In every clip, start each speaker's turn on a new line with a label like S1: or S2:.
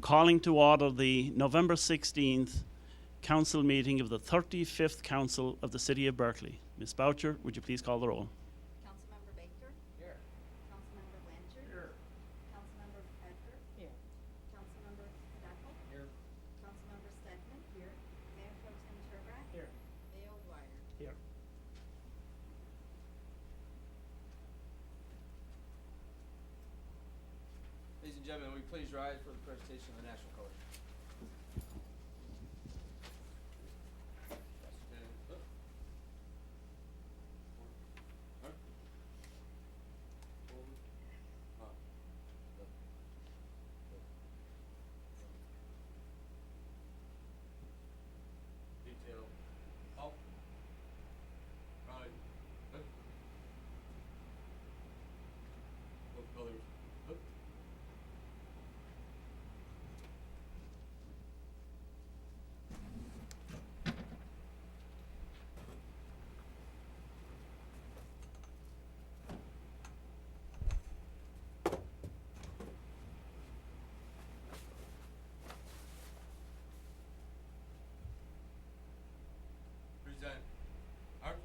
S1: calling to order the November 16th council meeting of the 35th Council of the City of Berkeley. Ms. Boucher, would you please call the roll?
S2: Councilmember Baker? Here. Councilmember Blanchard? Here. Councilmember Edgar? Here. Councilmember Kadako? Here. Councilmember Stedman? Here. Mayor Pro Tem Turbrack? Here. Mayor Dwyer?
S1: Here.
S3: Ladies and gentlemen, will you please rise for the presentation of the national colors? Detail up, right, up. Both colors up. Present. Art.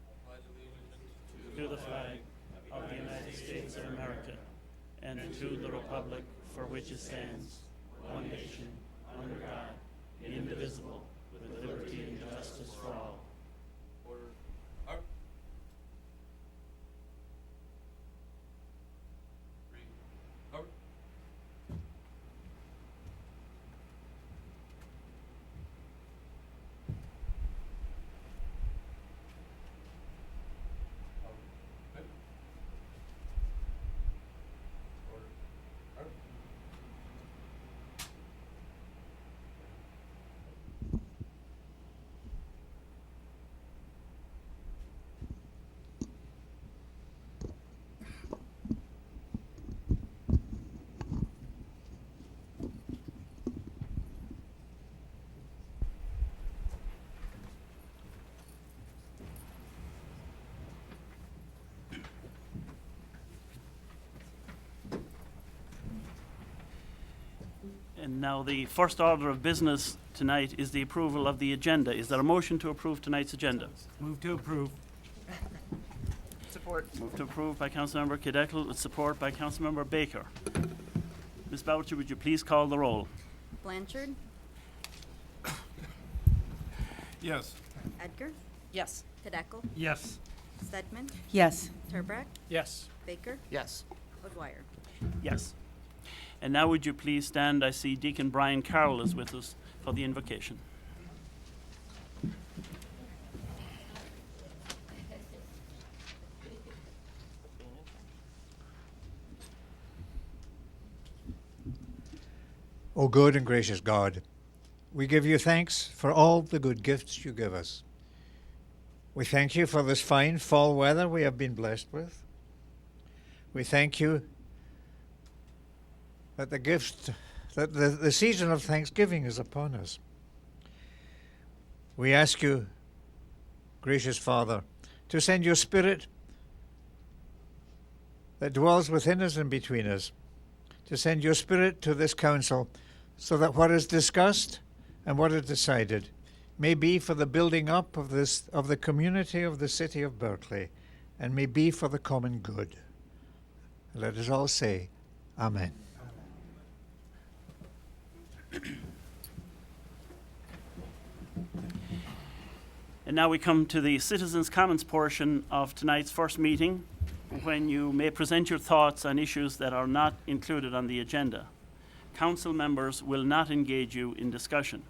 S3: I pledge allegiance
S1: To the flag of the United States of America and to the republic for which it stands, one nation, under God, indivisible, with liberty and justice for all.
S3: order. Art. Read. Art. Art. Order. Art.
S1: And now the first order of business tonight is the approval of the agenda. Is there a motion to approve tonight's agenda?
S4: Move to approve.
S2: Support.
S1: Move to approve by Councilmember Cadeckel with support by Councilmember Baker. Ms. Boucher, would you please call the roll?
S2: Blanchard?
S4: Yes.
S2: Edgar?
S5: Yes.
S2: Kadako?
S4: Yes.
S2: Stedman?
S5: Yes.
S2: Turbrack?
S4: Yes.
S2: Baker?
S5: Yes.
S2: O'Dwyer?
S1: Yes. And now would you please stand? I see Deacon Brian Carroll is with us for the invocation.
S6: O good and gracious God, we give you thanks for all the good gifts you give us. We thank you for this fine fall weather we have been blessed with. We thank you that the season of Thanksgiving is upon us. We ask you, gracious Father, to send your Spirit that dwells within us and between us, to send your Spirit to this council so that what is discussed and what is decided may be for the building up of the community of the city of Berkeley and may be for the common good. Let us all say, Amen.
S1: And now we come to the Citizens' Comments portion of tonight's first meeting, when you may present your thoughts on issues that are not included on the agenda. Council members will not engage you in discussion.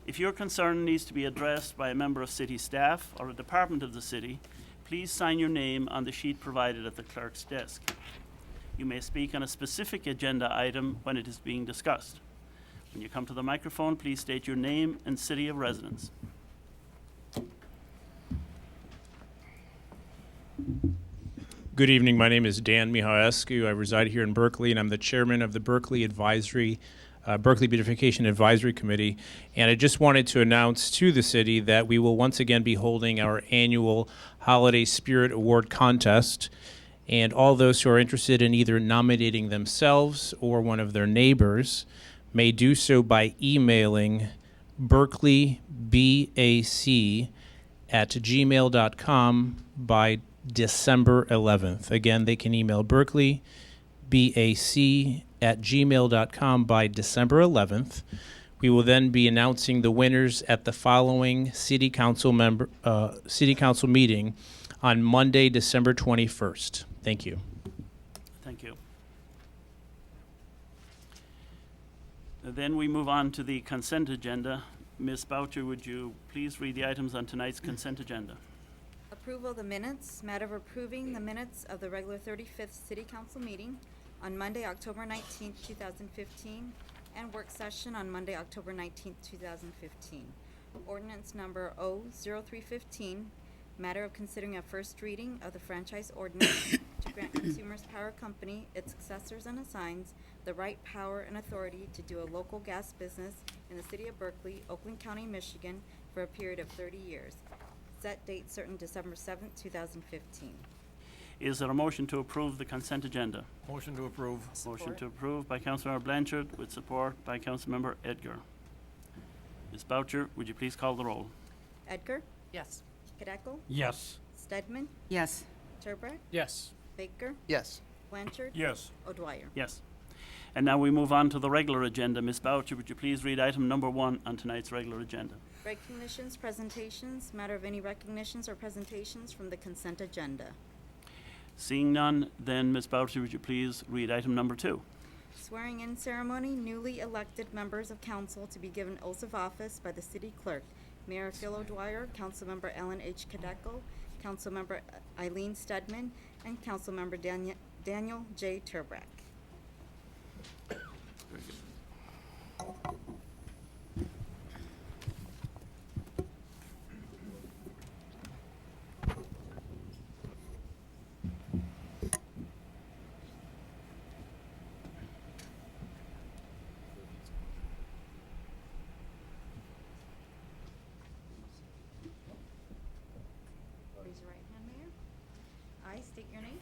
S1: If your concern needs to be addressed by a member of city staff or a department of the city, please sign your name on the sheet provided at the clerk's desk. You may speak on a specific agenda item when it is being discussed. When you come to the microphone, please state your name and city of residence.
S7: Good evening. My name is Dan Mihaescu. I reside here in Berkeley, and I'm the chairman of the Berkeley Beautification Advisory Committee. And I just wanted to announce to the city that we will once again be holding our annual Holiday Spirit Award Contest. And all those who are interested in either nominating themselves or one of their neighbors may do so by emailing berkeleybac@gmail.com by December 11th. Again, they can email berkeleybac@gmail.com by December 11th. We will then be announcing the winners at the following city council meeting on Monday, December 21st. Thank you.
S1: Thank you. Then we move on to the consent agenda. Ms. Boucher, would you please read the items on tonight's consent agenda?
S2: Approval of the minutes, matter of approving the minutes of the regular 35th City Council meeting on Monday, October 19th, 2015, and work session on Monday, October 19th, 2015. Ordinance number O0315, matter of considering a first reading of the franchise ordinance to grant Consumers Power Company, its successors and assigns, the right, power, and authority to do a local gas business in the city of Berkeley, Oakland County, Michigan, for a period of 30 years. Set date certain December 7th, 2015.
S1: Is there a motion to approve the consent agenda?
S4: Motion to approve.
S1: Motion to approve by Councilmember Blanchard with support by Councilmember Edgar. Ms. Boucher, would you please call the roll?
S2: Edgar?
S5: Yes.
S2: Kadeco?
S4: Yes.
S2: Stedman?
S5: Yes.
S2: Turbrack?
S4: Yes.
S2: Baker?
S3: Yes.
S2: Blanchard?
S4: Yes.
S2: O'Dwyer?
S1: Yes. And now we move on to the regular agenda. Ms. Boucher, would you please read item number 1 on tonight's regular agenda?
S2: Recognitions, presentations, matter of any recognitions or presentations from the consent agenda.
S1: Seeing none, then Ms. Boucher, would you please read item number 2?
S2: Swearing in ceremony, newly elected members of council to be given oaths of office by the city clerk. Mayor Phil O'Dwyer, Councilmember Ellen H. Kadeco, Councilmember Eileen Stedman, and Councilmember Daniel J. Turbrack.
S1: Very good.
S2: Raise your right hand, Mayor. I state your name.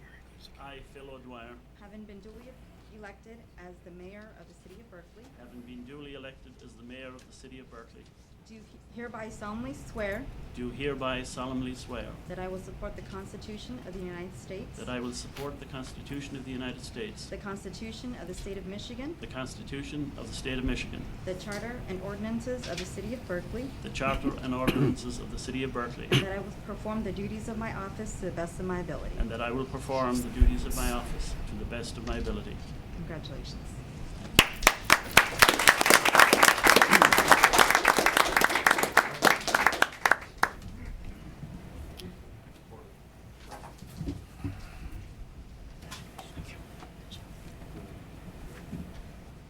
S1: I, Phil O'Dwyer,
S2: Having been duly elected as the mayor of the city of Berkeley,
S1: having been duly elected as the mayor of the city of Berkeley,
S2: do hereby solemnly swear
S1: do hereby solemnly swear
S2: that I will support the Constitution of the United States,
S1: that I will support the Constitution of the United States,
S2: the Constitution of the State of Michigan,
S1: the Constitution of the State of Michigan,
S2: the Charter and ordinances of the city of Berkeley,
S1: the Charter and ordinances of the city of Berkeley,
S2: and that I will perform the duties of my office to the best of my ability.
S1: and that I will perform the duties of my office to the best of my ability.
S2: Congratulations.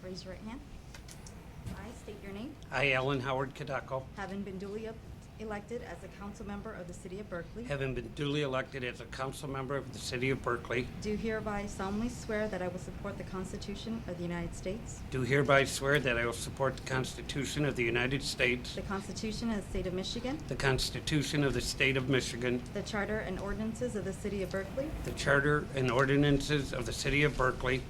S2: Raise your right hand. I state your name.
S8: I, Alan Howard Kadako,
S2: Having been duly elected as a council member of the city of Berkeley,
S8: having been duly elected as a council member of the city of Berkeley,
S2: do hereby solemnly swear that I will support the Constitution of the United States,
S8: do hereby swear that I will support the Constitution of the United States,
S2: the Constitution of the State of Michigan,
S8: the Constitution of the State of Michigan,
S2: the Charter and ordinances of the city of Berkeley,
S8: the Charter and ordinances of the city of Berkeley,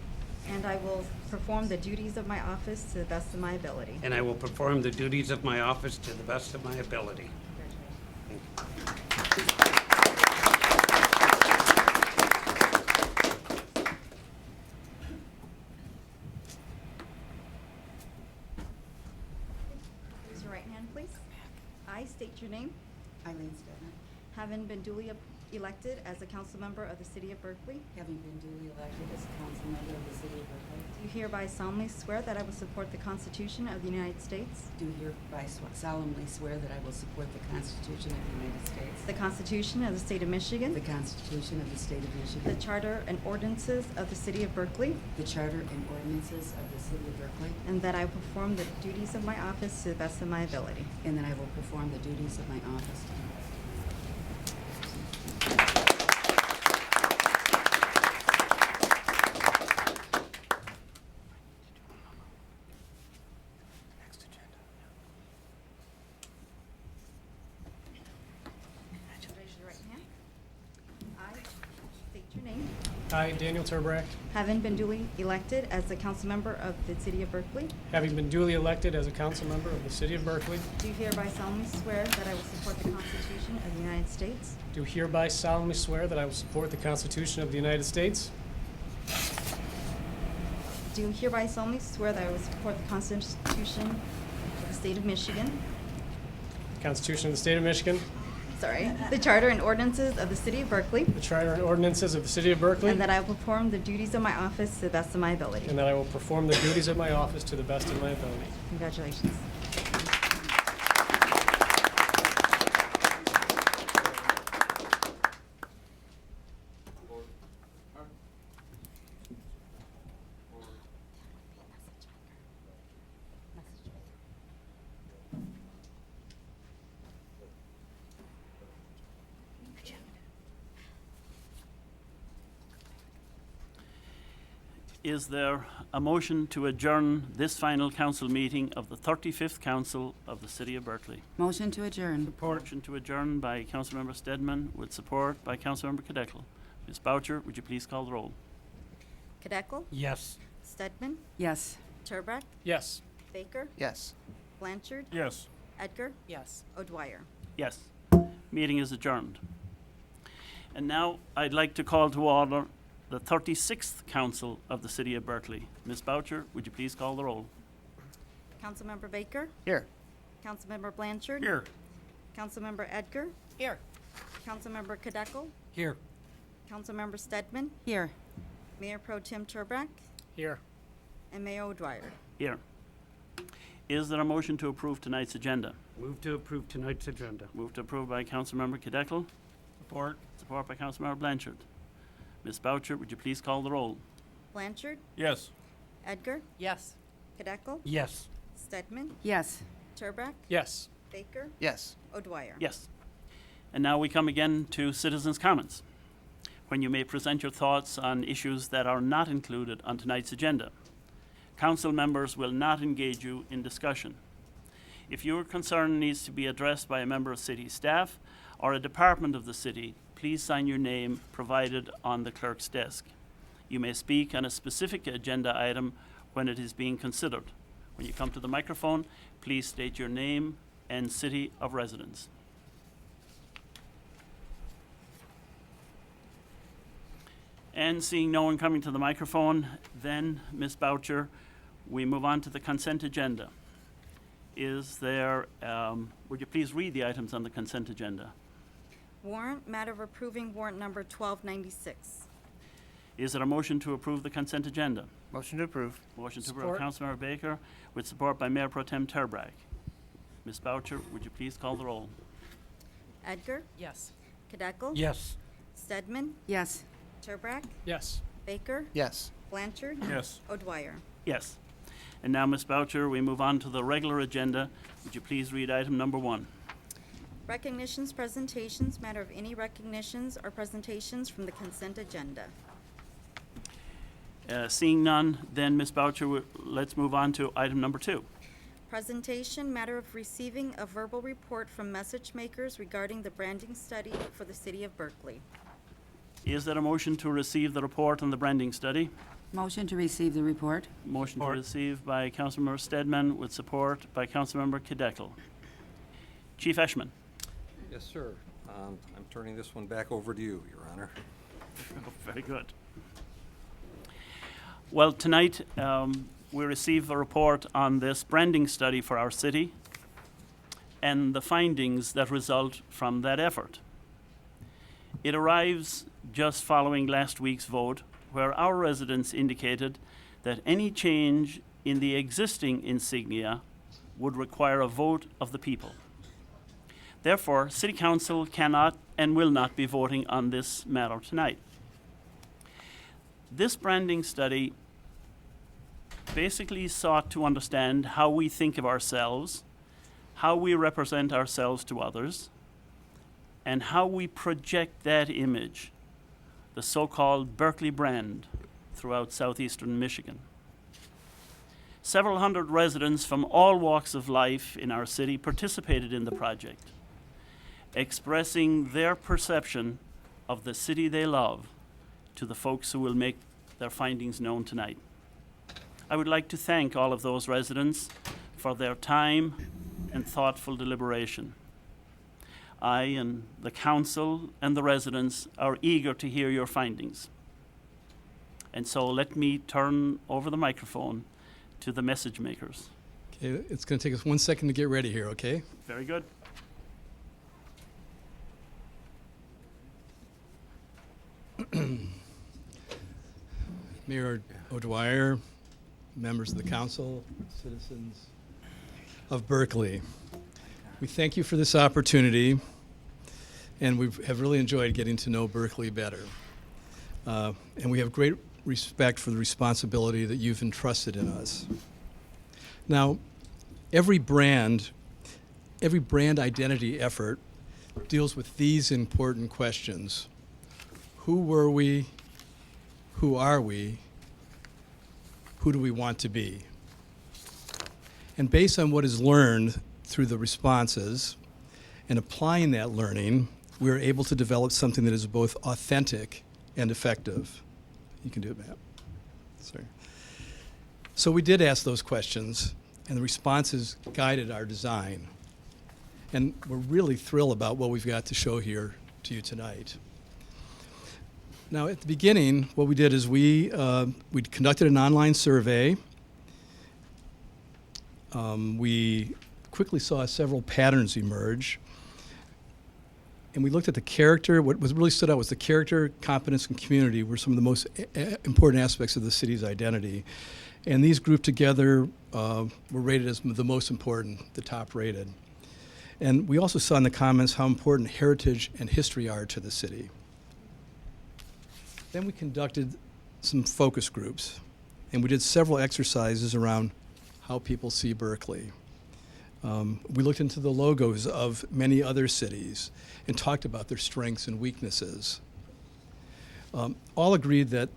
S2: and I will perform the duties of my office to the best of my ability.
S8: and I will perform the duties of my office to the best of my ability.
S2: Raise your right hand, please. I state your name.
S5: Eileen Stedman,
S2: Having been duly elected as a council member of the city of Berkeley,
S5: having been duly elected as a council member of the city of Berkeley,
S2: do hereby solemnly swear that I will support the Constitution of the United States,
S5: do hereby solemnly swear that I will support the Constitution of the United States,
S2: the Constitution of the State of Michigan,
S5: the Constitution of the State of
S2: the
S5: Michigan,
S2: Charter and ordinances of the city of Berkeley,
S5: the Charter and ordinances of the city of Berkeley,
S2: and that I will perform the duties of my office to the best of my ability.
S5: and that I will perform the duties of my office to the best of my ability.
S2: Raise your right hand. I state your name.
S9: I, Daniel Turbrack,
S2: having been duly elected as a council member of the city of Berkeley,
S9: having been duly elected as a council member of the city of Berkeley,
S2: do hereby solemnly swear that I will support the Constitution of the United States
S9: do hereby solemnly swear that I will support the Constitution of the United States,
S2: do hereby solemnly swear that I will support the Constitution of the state of Michigan,
S9: the Constitution of the state of Michigan,
S2: the charter and ordinances of the city of Berkeley,
S9: the charter and ordinances of the city of Berkeley,
S2: and that I will perform the duties of my office to the best of my ability.
S9: and that I will perform the duties of my office to the best of my ability.
S2: Congratulations.
S1: Is there a motion to adjourn this final council meeting of the 35th Council of the City of Berkeley?
S5: Motion to adjourn.
S1: Motion to adjourn by Councilmember Stedman with support by Councilmember Cadeckel. Ms. Boucher, would you please call the roll?
S2: Cadeckel,
S8: Yes.
S2: Stedman,
S5: Yes.
S2: Turbrack,
S9: Yes.
S2: Baker,
S3: Yes.
S2: Blanchard,
S4: Yes.
S2: Edgar,
S5: Yes.
S2: O'Dwyer.
S1: Yes. Meeting is adjourned. And now I'd like to call to order the 36th Council of the City of Berkeley. Ms. Boucher, would you please call the roll?
S2: Councilmember Baker,
S3: Here.
S2: Councilmember Blanchard,
S4: Here.
S2: Councilmember Edgar,
S5: Here.
S2: Councilmember Cadeckel,
S8: Here.
S2: Councilmember Stedman,
S5: Here.
S2: Mayor Pro Tem Turbrack,
S9: Here.
S2: and Mayor O'Dwyer.
S1: Here. Is there a motion to approve tonight's agenda?
S8: Move to approve tonight's agenda.
S1: Move to approve by Councilmember Cadeckel,
S4: Support.
S1: support by Councilmember Blanchard. Ms. Boucher, would you please call the roll?
S2: Blanchard,
S4: Yes.
S2: Edgar,
S5: Yes.
S2: Cadeckel,
S8: Yes.
S2: Stedman,
S5: Yes.
S2: Turbrack,
S9: Yes.
S2: Baker,
S3: Yes.
S2: O'Dwyer.
S1: Yes. And now we come again to citizens' comments, when you may present your thoughts on issues that are not included on tonight's agenda. Council members will not engage you in discussion. If your concern needs to be addressed by a member of city staff or a department of the city, please sign your name provided on the clerk's desk. You may speak on a specific agenda item when it is being considered. When you come to the microphone, please state your name and city of residence. And seeing no one coming to the microphone, then, Ms. Boucher, we move on to the consent agenda. Is there, would you please read the items on the consent agenda?
S2: Warrant, matter of approving warrant number 1296.
S1: Is there a motion to approve the consent agenda?
S3: Motion to approve.
S1: Motion to approve
S9: Support.
S1: Councilmember Baker with support by Mayor Pro Tem Turbrack. Ms. Boucher, would you please call the roll?
S2: Edgar,
S5: Yes.
S2: Cadeckel,
S8: Yes.
S2: Stedman,
S5: Yes.
S2: Turbrack,
S9: Yes.
S2: Baker,
S3: Yes.
S2: Blanchard,
S4: Yes.
S2: O'Dwyer.
S1: Yes. And now, Ms. Boucher, we move on to the regular agenda. Would you please read item number 1?
S2: Recognitions, presentations, matter of any recognitions or presentations from the consent agenda.
S1: Seeing none, then, Ms. Boucher, let's move on to item number 2.
S2: Presentation, matter of receiving a verbal report from message makers regarding the branding study for the city of Berkeley.
S1: Is there a motion to receive the report on the branding study?
S5: Motion to receive the report.
S1: Motion to
S4: Support.
S1: receive by Councilmember Stedman with support by Councilmember Cadeckel. Chief Eshman.
S10: Yes, sir. I'm turning this one back over to you, Your Honor.
S1: Very good. Well, tonight we receive a report on this branding study for our city and the findings that result from that effort. It arrives just following last week's vote, where our residents indicated that any change in the existing insignia would require a vote of the people. Therefore, City Council cannot and will not be voting on this matter tonight. This branding study basically sought to understand how we think of ourselves, how we represent ourselves to others, and how we project that image, the so-called Berkeley brand, throughout southeastern Michigan. Several hundred residents from all walks of life in our city participated in the project, expressing their perception of the city they love to the folks who will make their findings known tonight. I would like to thank all of those residents for their time and thoughtful deliberation. I and the council and the residents are eager to hear your findings. And so let me turn over the microphone to the message makers.
S11: Okay, it's going to take us 1 second to get ready here, okay?
S1: Very good.
S11: Mayor O'Dwyer, members of the council, citizens of Berkeley. We thank you for this opportunity, and we have really enjoyed getting to know Berkeley better. And we have great respect for the responsibility that you've entrusted in us. Now, every brand identity effort deals with these important questions. Who were we? Who are we? Who do we want to be? And based on what is learned through the responses and applying that learning, we are able to develop something that is both authentic and effective. You can do it, Matt. Sorry. So we did ask those questions, and the responses guided our design. And we're really thrilled about what we've got to show here to you tonight. Now, at the beginning, what we did is we conducted an online survey. We quickly saw several patterns emerge. And we looked at the character. What was really stood out was the character, competence, and community were some of the most important aspects of the city's identity. And these grouped together were rated as the most important, the top rated. And we also saw in the comments how important heritage and history are to the city. Then we conducted some focus groups, and we did several exercises around how people see Berkeley. We looked into the logos of many other cities and talked about their strengths and weaknesses. All agreed that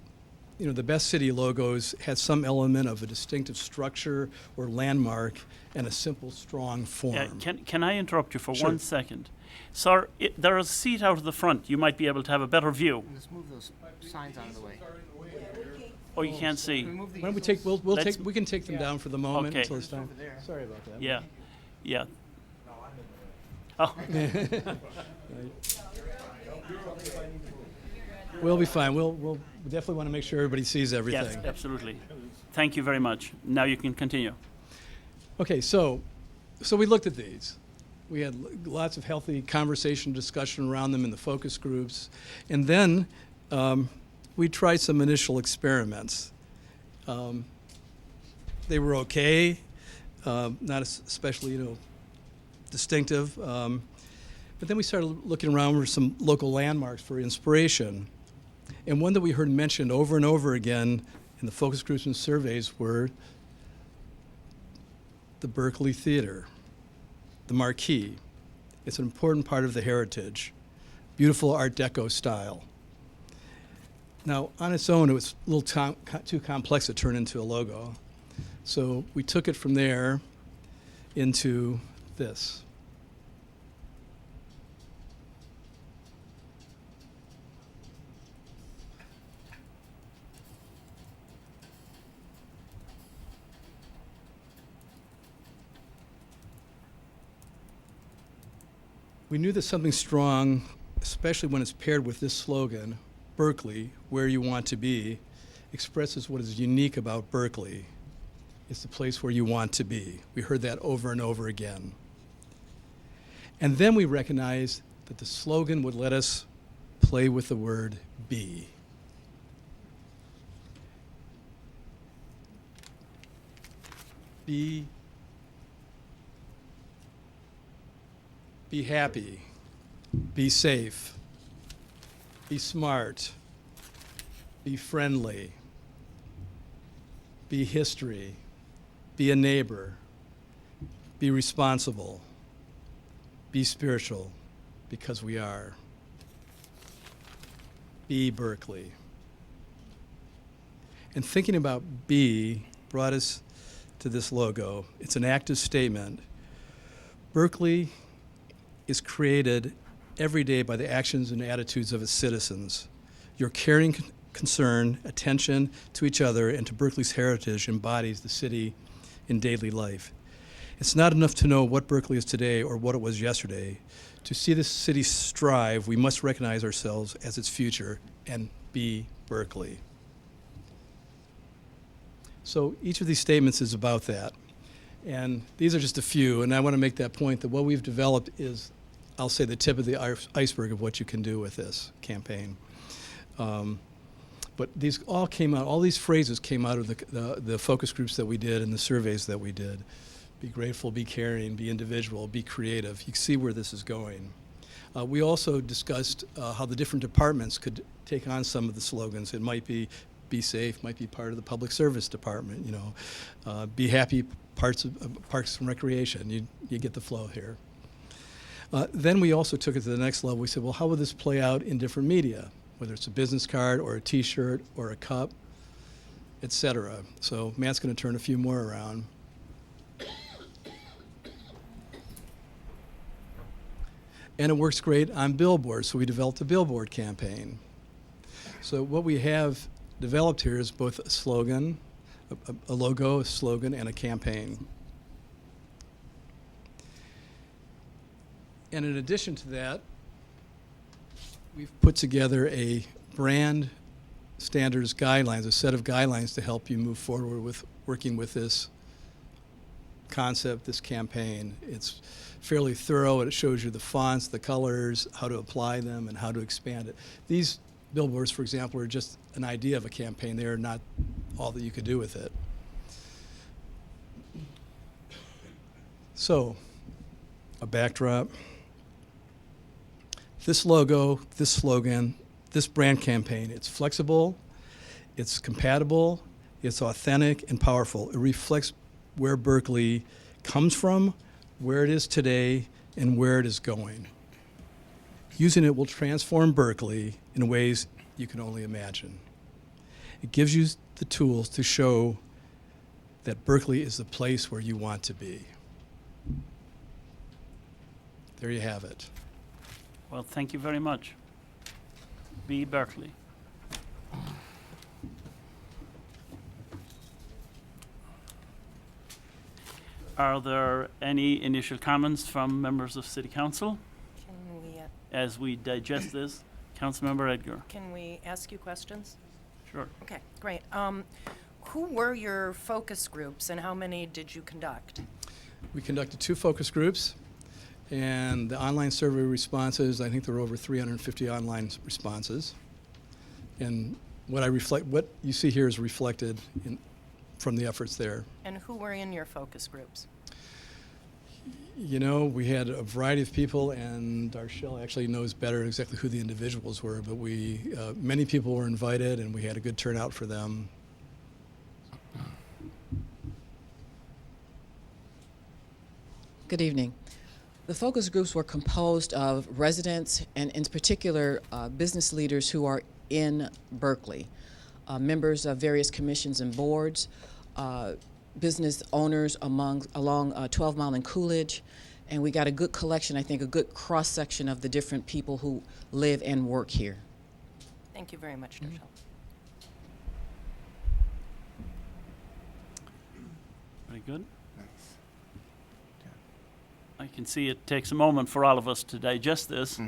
S11: the best city logos had some element of a distinctive structure or landmark and a simple, strong form.
S1: Can I interrupt you for
S11: Sure.
S1: 1 second? Sir, there is a seat out of the front. You might be able to have a better view.
S12: Let's move those signs out of the way.
S1: Oh, you can't see.
S11: Why don't we take? We can take them down for the moment
S1: Okay.
S11: until it's time. Sorry about that.
S1: Yeah, yeah. Oh,
S11: We'll be fine. We definitely want to make sure everybody sees everything.
S1: yes, absolutely. Thank you very much. Now you can continue.
S11: Okay, so we looked at these. We had lots of healthy conversation, discussion around them in the focus groups, and then we tried some initial experiments. They were okay, not especially distinctive, but then we started looking around for some local landmarks for inspiration, and one that we heard mentioned over and over again in the focus groups and surveys were the Berkeley Theater, the Marquee. It's an important part of the heritage. Beautiful Art Deco style. Now, on its own, it was a little too complex to turn into a logo. So we took it from there into this. We knew that something strong, especially when it's paired with this slogan, Berkeley, where you want to be, expresses what is unique about Berkeley. It's the place where you want to be. We heard that over and over again. And then we recognized that the slogan would let us play with the word be. Be happy, be safe, be smart, be friendly, be history, be a neighbor, be responsible, be spiritual, because we are. Be Berkeley. And thinking about be brought us to this logo. It's an active statement. Berkeley is created every day by the actions and attitudes of its citizens. Your caring concern, attention to each other, and to Berkeley's heritage embodies the city in daily life. It's not enough to know what Berkeley is today or what it was yesterday. To see this city strive, we must recognize ourselves as its future and be Berkeley. So each of these statements is about that. And these are just a few, and I want to make that point that what we've developed is, I'll say, the tip of the iceberg of what you can do with this campaign. But these all came out, all these phrases came out of the focus groups that we did and the surveys that we did. Be grateful, be caring, be individual, be creative. You can see where this is going. We also discussed how the different departments could take on some of the slogans. It might be safe, might be part of the public service department, you know. Be happy, parts of Parks and Recreation. You get the flow here. Then we also took it to the next level. We said, well, how would this play out in different media, whether it's a business card or a T-shirt or a cup, et cetera. So Matt's going to turn a few more around. And it works great on billboards, so we developed a billboard campaign. So what we have developed here is both a slogan, a logo, a slogan, and a campaign. And in addition to that, we've put together a brand standards guidelines, a set of guidelines to help you move forward with working with this concept, this campaign. It's fairly thorough, and it shows you the fonts, the colors, how to apply them, and how to expand it. These billboards, for example, are just an idea of a campaign. They are not all that you could do with it. So, a backdrop. This logo, this slogan, this brand campaign, it's flexible, it's compatible, it's authentic and powerful. It reflects where Berkeley comes from, where it is today, and where it is going. Using it will transform Berkeley in ways you can only imagine. It gives you the tools to show that Berkeley is the place where you want to be. There you have it.
S1: Well, thank you very much. Be Berkeley. Are there any initial comments from members of City Council
S13: Can we,
S1: as we digest this? Councilmember Edgar.
S13: can we ask you questions?
S1: Sure.
S13: Okay, great. Who were your focus groups and how many did you conduct?
S11: We conducted 2 focus groups, and the online survey responses, I think there were over 350 online responses. And what you see here is reflected from the efforts there.
S13: And who were in your focus groups?
S11: You know, we had a variety of people, and Darshell actually knows better exactly who the individuals were, but many people were invited, and we had a good turnout for them.
S14: Good evening. The focus groups were composed of residents and in particular business leaders who are in Berkeley, members of various commissions and boards, business owners along 12 Mile and Coolidge, and we got a good collection, I think, a good cross-section of the different people who live and work here.
S13: Thank you very much, Darshell.
S1: Very good. I can see it takes a moment for all of us to digest this.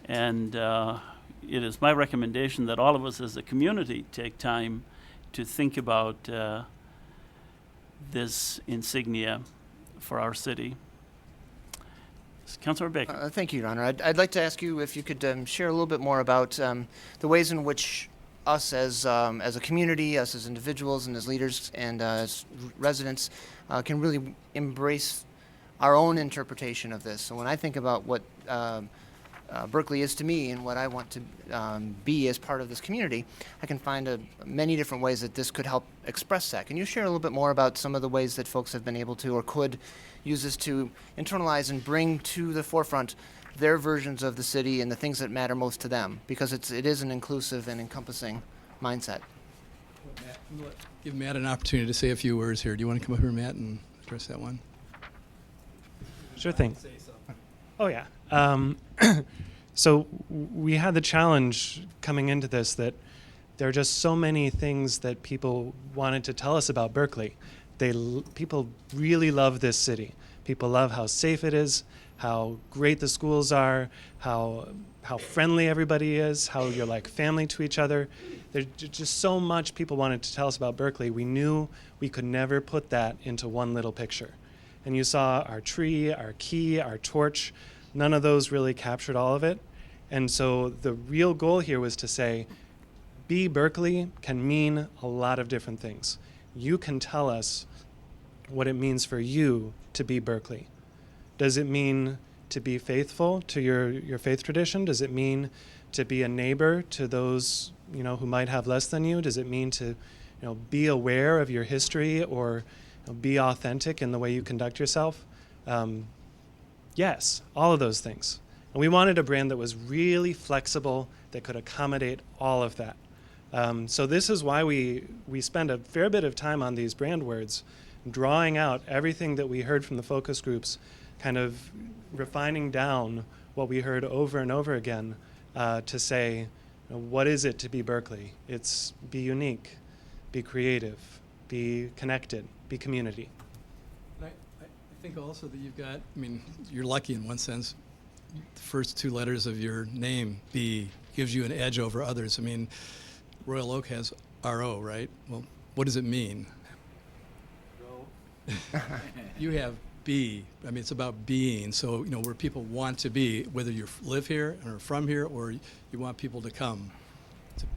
S1: And it is my recommendation that all of us as a community take time to think about this insignia for our city. Councilor Baker.
S12: Thank you, Your Honor. I'd like to ask you if you could share a little bit more about the ways in which us as a community, us as individuals and as leaders and as residents can really embrace our own interpretation of this. So when I think about what Berkeley is to me and what I want to be as part of this community, I can find many different ways that this could help express that. Can you share a little bit more about some of the ways that folks have been able to or could use this to internalize and bring to the forefront their versions of the city and the things that matter most to them? Because it is an inclusive and encompassing mindset.
S11: Give Matt an opportunity to say a few words here. Do you want to come up here, Matt, and address that one?
S9: Sure thing. Oh, yeah.
S15: So we had the challenge coming into this that there are just so many things that people wanted to tell us about Berkeley. People really love this city. People love how safe it is, how great the schools are, how friendly everybody is, how you're like family to each other. There's just so much people wanted to tell us about Berkeley. We knew we could never put that into one little picture. And you saw our tree, our key, our torch. None of those really captured all of it. And so the real goal here was to say, Be Berkeley can mean a lot of different things. You can tell us what it means for you to be Berkeley. Does it mean to be faithful to your faith tradition? Does it mean to be a neighbor to those who might have less than you? Does it mean to be aware of your history or be authentic in the way you conduct yourself? Yes, all of those things. And we wanted a brand that was really flexible, that could accommodate all of that. So this is why we spend a fair bit of time on these brand words, drawing out everything that we heard from the focus groups, kind of refining down what we heard over and over again to say, what is it to be Berkeley? It's be unique, be creative, be connected, be community.
S11: I think also that you've got, you're lucky in one sense. The first two letters of your name, B, gives you an edge over others. Royal Oak has RO, right? Well, what does it mean? You have B. It's about being. So, where people want to be, whether you live here or from here, or you want people to come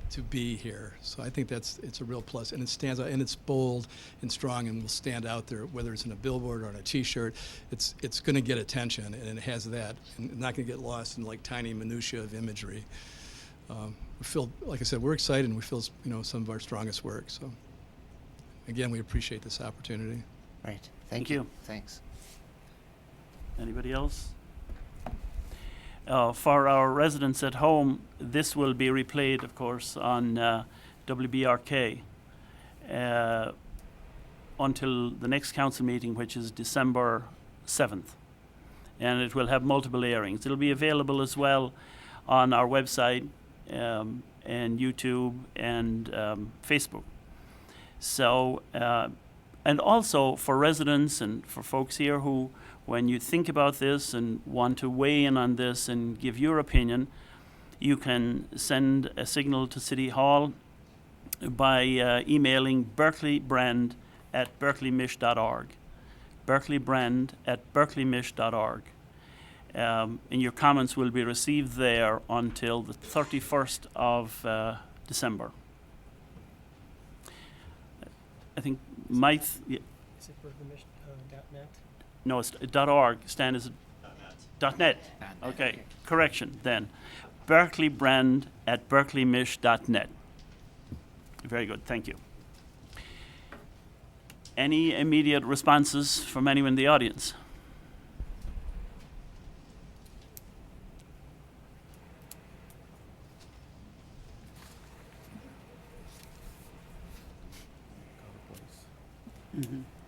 S11: to be here. So I think it's a real plus, and it stands out, and it's bold and strong, and will stand out there, whether it's in a billboard or on a T-shirt. It's going to get attention, and it has that, and it's not going to get lost in like tiny minutia of imagery. We feel, like I said, we're excited, and we feel some of our strongest work. So again, we appreciate this opportunity.
S12: Right. Thank you. Thanks.
S1: Anybody else? For our residents at home, this will be replayed, of course, on WBRK until the next council meeting, which is December 7th. And it will have multiple airings. It'll be available as well on our website and YouTube and Facebook. So, and also for residents and for folks here who, when you think about this and want to weigh in on this and give your opinion, you can send a signal to City Hall by emailing berkeleybrand@berkeleymish.org. berkeleybrand@berkeleymish.org. And your comments will be received there until the 31st of December. I think Mike.
S9: Is it berkeleymish.net?
S1: No, it's .org. Stan, is it .net? Okay, correction then. berkeleybrand@berkeleymish.net. Very good, thank you. Any immediate responses from anyone in the audience?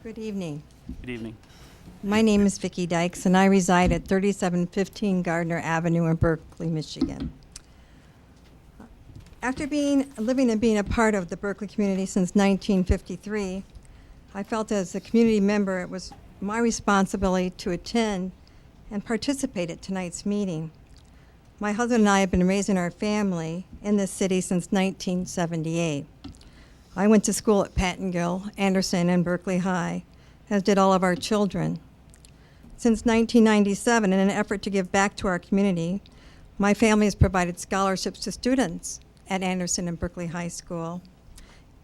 S16: Good evening.
S1: Good evening.
S16: My name is Vicki Dykes, and I reside at 3715 Gardner Avenue in Berkeley, Michigan. After living and being a part of the Berkeley community since 1953, I felt as a community member it was my responsibility to attend and participate at tonight's meeting. My husband and I have been raising our family in this city since 1978. I went to school at Pattongill, Anderson, and Berkeley High, as did all of our children. Since 1997, in an effort to give back to our community, my family has provided scholarships to students at Anderson and Berkeley High School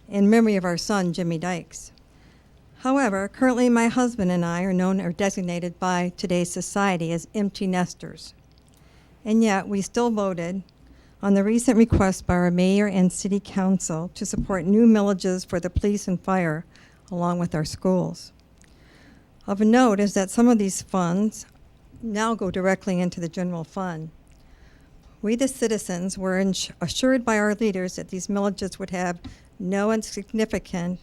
S16: in memory of our son, Jimmy Dykes. However, currently my husband and I are known or designated by today's society as empty nesters. And yet we still voted on the recent request by our mayor and city council to support new millages for the police and fire, along with our schools. Of note is that some of these funds now go directly into the general fund. We, the citizens, were assured by our leaders that these millages would have no insignificant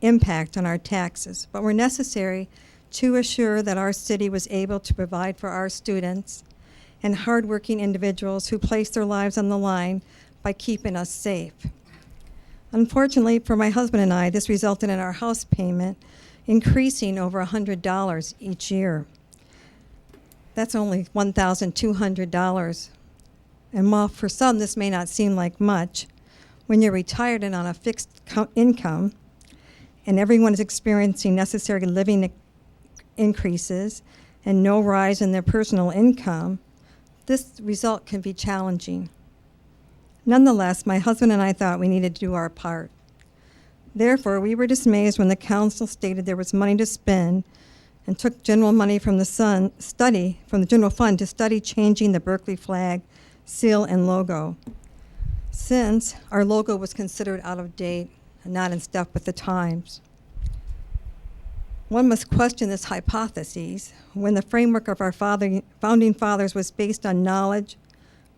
S16: impact on our taxes, but were necessary to assure that our city was able to provide for our students and hardworking individuals who place their lives on the line by keeping us safe. Unfortunately for my husband and I, this resulted in our house payment increasing over $100 each year. That's only $1,200. And while for some this may not seem like much, when you're retired and on a fixed income, and everyone is experiencing necessary living increases and no rise in their personal income, this result can be challenging. Nonetheless, my husband and I thought we needed to do our part. Therefore, we were dismayed when the council stated there was money to spend and took general money from the general fund to study changing the Berkley flag, seal, and logo, since our logo was considered out of date and not in step with the times. One must question this hypothesis when the framework of our founding fathers was based on knowledge,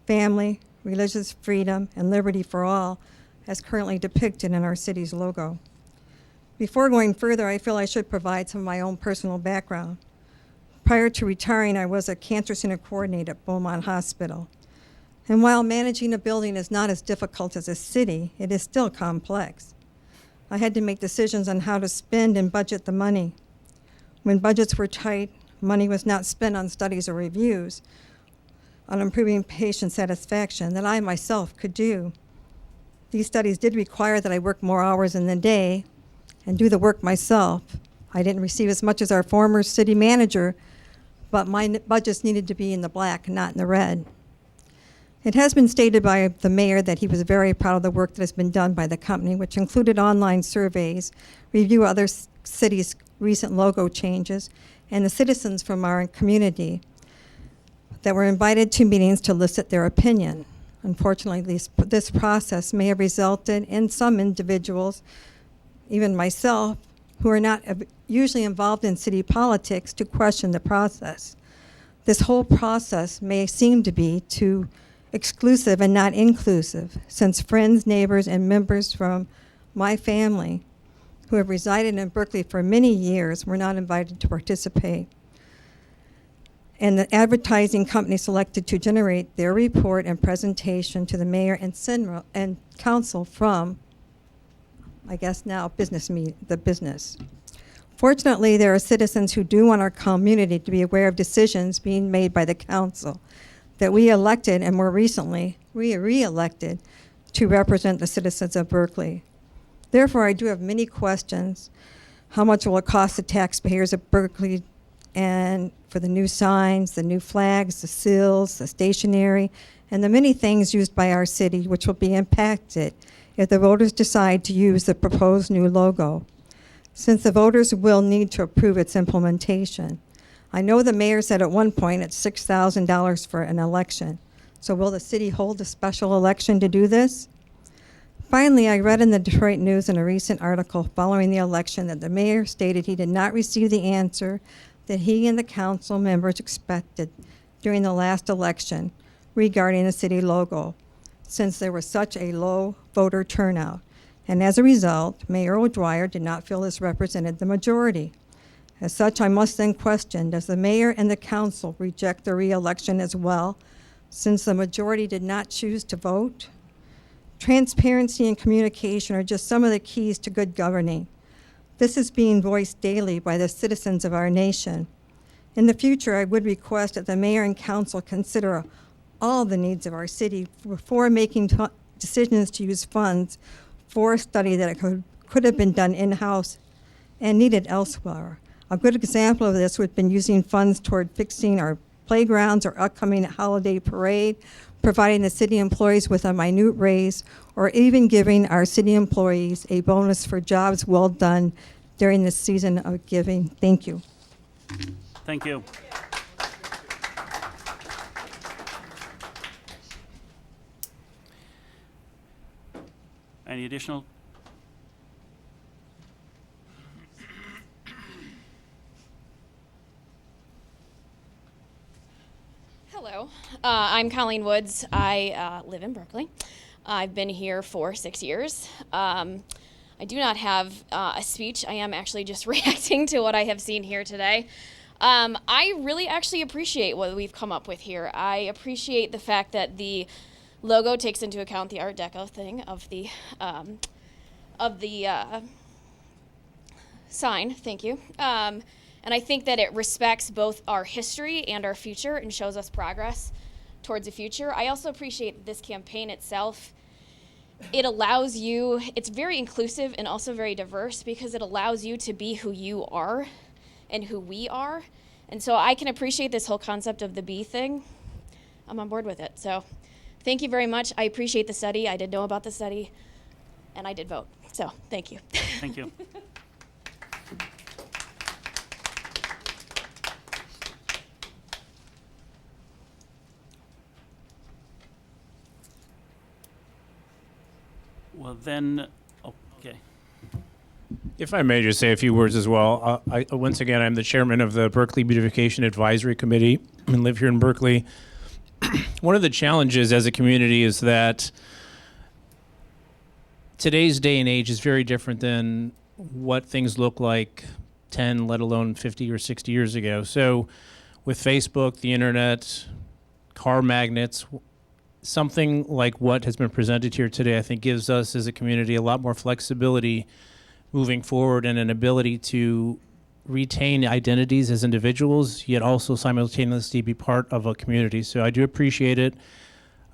S16: family, religious freedom, and liberty for all, as currently depicted in our city's logo. Before going further, I feel I should provide some of my own personal background. Prior to retiring, I was a cancer center coordinator at Beaumont Hospital. And while managing a building is not as difficult as a city, it is still complex. I had to make decisions on how to spend and budget the money. When budgets were tight, money was not spent on studies or reviews on improving patient satisfaction that I myself could do. These studies did require that I work more hours in the day and do the work myself. I didn't receive as much as our former city manager, but my budgets needed to be in the black, not in the red. It has been stated by the mayor that he was very proud of the work that has been done by the company, which included online surveys, review other cities' recent logo changes, and the citizens from our community that were invited to meetings to elicit their opinion. Unfortunately, this process may have resulted in some individuals, even myself, who are not usually involved in city politics, to question the process. This whole process may seem to be too exclusive and not inclusive, since friends, neighbors, and members from my family who have resided in Berkley for many years were not invited to participate. And the advertising company selected to generate their report and presentation to the mayor and council from, I guess now, the business. Fortunately, there are citizens who do want our community to be aware of decisions being made by the council that we elected and more recently re-elected to represent the citizens of Berkley. Therefore, I do have many questions. How much will it cost the taxpayers of Berkley and for the new signs, the new flags, the seals, the stationery, and the many things used by our city which will be impacted if the voters decide to use the proposed new logo, since the voters will need to approve its implementation. I know the mayor said at one point it's $6,000 for an election. So will the city hold a special election to do this? Finally, I read in the Detroit News in a recent article following the election that the mayor stated he did not receive the answer that he and the council members expected during the last election regarding the city logo, since there was such a low voter turnout. And as a result, Mayor O'Dwyer did not feel this represented the majority. As such, I must then question, does the mayor and the council reject the re-election as well, since the majority did not choose to vote? Transparency and communication are just some of the keys to good governing. This is being voiced daily by the citizens of our nation. In the future, I would request that the mayor and council consider all the needs of our city before making decisions to use funds for a study that could have been done in-house and needed elsewhere. A good example of this would have been using funds toward fixing our playgrounds or upcoming holiday parade, providing the city employees with a minute raise, or even giving our city employees a bonus for jobs well done during the season of giving. Thank you.
S1: Thank you. Any additional?
S17: Hello, I'm Colleen Woods. I live in Berkley. I've been here for 6 years. I do not have a speech. I am actually just reacting to what I have seen here today. I really actually appreciate what we've come up with here. I appreciate the fact that the logo takes into account the Art Deco thing of the sign. Thank you. And I think that it respects both our history and our future and shows us progress towards the future. I also appreciate this campaign itself. It allows you, it's very inclusive and also very diverse because it allows you to be who you are and who we are. And so I can appreciate this whole concept of the bee thing. I'm on board with it. So thank you very much. I appreciate the study. I did know about the study and I did vote. So thank you.
S1: Thank you. Well, then, okay.
S7: If I may just say a few words as well. Once again, I'm the chairman of the Berkeley Beautification Advisory Committee and live here in Berkeley. One of the challenges as a community is that today's day and age is very different than what things look like 10, let alone 50 or 60 years ago. So with Facebook, the internet, car magnets, something like what has been presented here today, I think gives us as a community a lot more flexibility moving forward and an ability to retain identities as individuals, yet also simultaneously be part of a community. So I do appreciate it.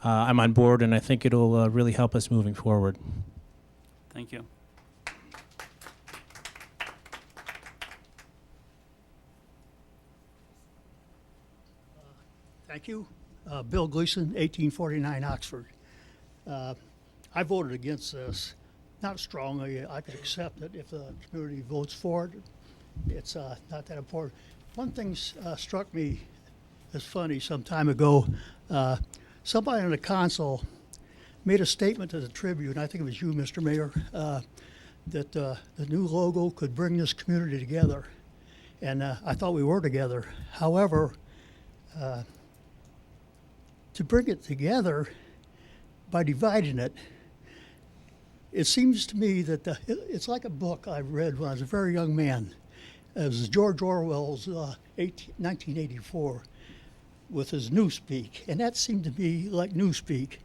S7: I'm on board, and I think it'll really help us moving forward.
S1: Thank you.
S18: Thank you. Bill Gleason, 1849 Oxford. I voted against this. Not strongly. I could accept it if the community votes for it. It's not that important. One thing struck me as funny some time ago. Somebody on the council made a statement to the Tribune, I think it was you, Mr. Mayor, that the new logo could bring this community together. And I thought we were together. However, to bring it together by dividing it, it seems to me that it's like a book I read when I was a very young man. It was George Orwell's 1984 with his Newspeak, and that seemed to me like Newspeak.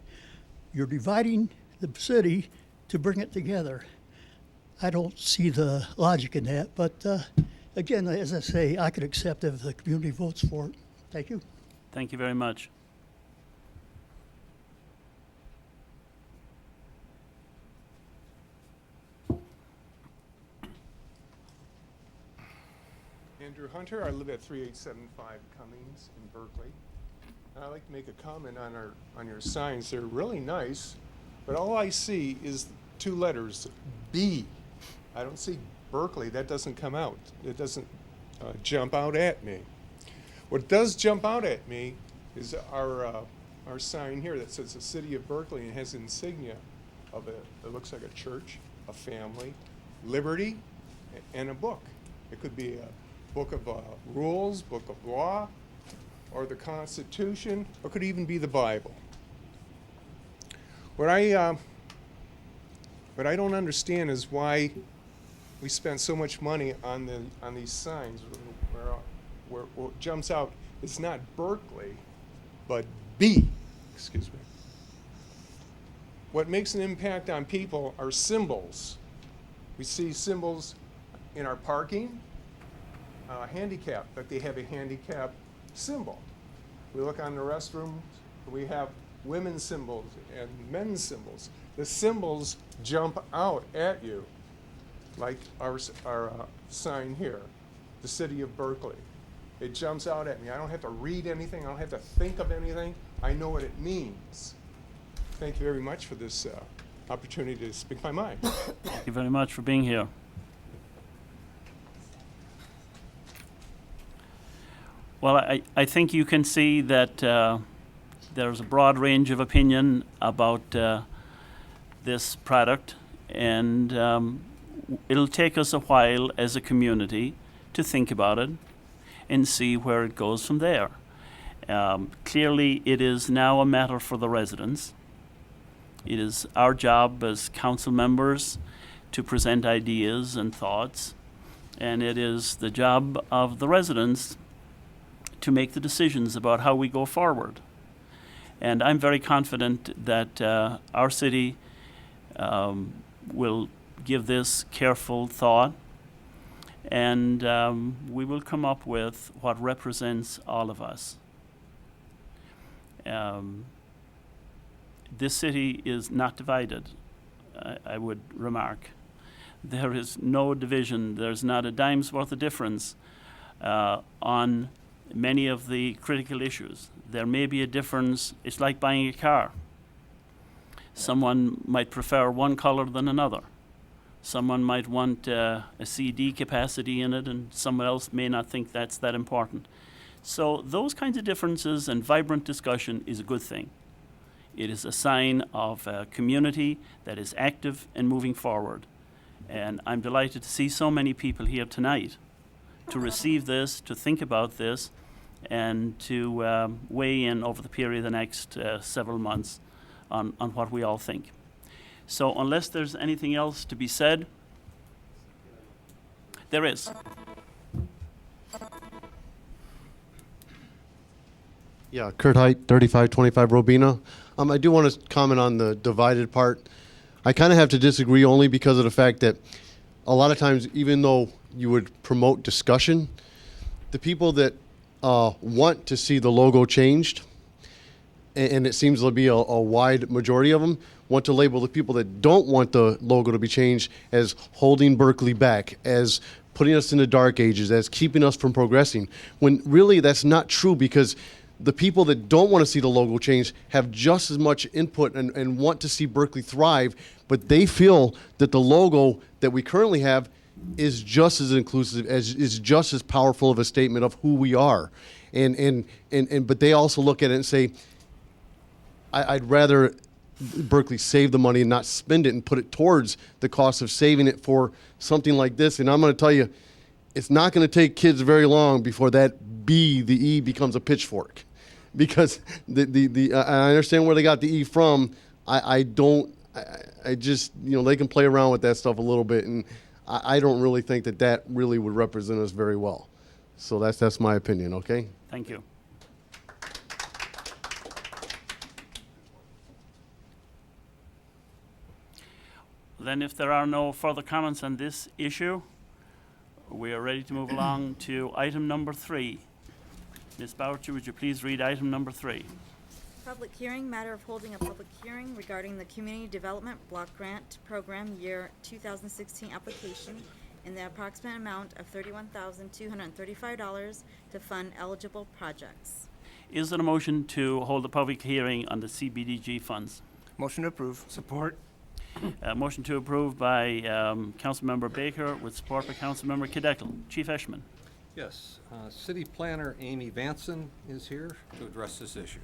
S18: You're dividing the city to bring it together. I don't see the logic in that, but again, as I say, I could accept if the community votes for it. Thank you.
S1: Thank you very much.
S19: Andrew Hunter. I live at 3875 Cummings in Berkeley. And I'd like to make a comment on your signs. They're really nice, but all I see is two letters, B. I don't see Berkeley. That doesn't come out. It doesn't jump out at me. What does jump out at me is our sign here that says the City of Berkeley and has insignia of it looks like a church, a family, liberty, and a book. It could be a book of rules, book of law, or the Constitution, or could even be the Bible. What I don't understand is why we spend so much money on these signs. Where what jumps out is not Berkeley, but B. Excuse me. What makes an impact on people are symbols. We see symbols in our parking. Handicap, but they have a handicap symbol. We look on the restrooms, we have women's symbols and men's symbols. The symbols jump out at you, like our sign here, the City of Berkeley. It jumps out at me. I don't have to read anything. I don't have to think of anything. I know what it means. Thank you very much for this opportunity to speak my mind.
S1: Thank you very much for being here. Well, I think you can see that there's a broad range of opinion about this product, and it'll take us a while as a community to think about it and see where it goes from there. Clearly, it is now a matter for the residents. It is our job as council members to present ideas and thoughts, and it is the job of the residents to make the decisions about how we go forward. And I'm very confident that our city will give this careful thought, and we will come up with what represents all of us. This city is not divided, I would remark. There is no division. There's not a dime's worth of difference on many of the critical issues. There may be a difference. It's like buying a car. Someone might prefer one color than another. Someone might want a CD capacity in it, and someone else may not think that's that important. So those kinds of differences and vibrant discussion is a good thing. It is a sign of a community that is active and moving forward. And I'm delighted to see so many people here tonight to receive this, to think about this, and to weigh in over the period of the next several months on what we all think. So unless there's anything else to be said, there is.
S20: Yeah, Kurt Height, 3525 Robina. I do want to comment on the divided part. I kind of have to disagree only because of the fact that a lot of times, even though you would promote discussion, the people that want to see the logo changed, and it seems to be a wide majority of them, want to label the people that don't want the logo to be changed as holding Berkeley back, as putting us in the dark ages, as keeping us from progressing, when really that's not true, because the people that don't want to see the logo changed have just as much input and want to see Berkeley thrive, but they feel that the logo that we currently have is just as inclusive, is just as powerful of a statement of who we are. But they also look at it and say, I'd rather Berkeley save the money and not spend it and put it towards the cost of saving it for something like this. And I'm going to tell you, it's not going to take kids very long before that B, the E, becomes a pitchfork. Because I understand where they got the E from. I just, they can play around with that stuff a little bit, and I don't really think that really would represent us very well. So that's my opinion, okay?
S1: Thank you. Then if there are no further comments on this issue, we are ready to move along to item number 3. Ms. Boucher, would you please read item number 3?
S2: Public hearing, matter of holding a public hearing regarding the Community Development Block Grant Program Year 2016 application in the approximate amount of $31,235 to fund eligible projects.
S1: Is there a motion to hold a public hearing on the CBDG funds?
S12: Motion to approve.
S8: Support.
S1: Motion to approve by Councilmember Baker with support by Councilmember Cadeckel. Chief Eshman.
S10: Yes, City Planner Amy Vanson is here to address this issue.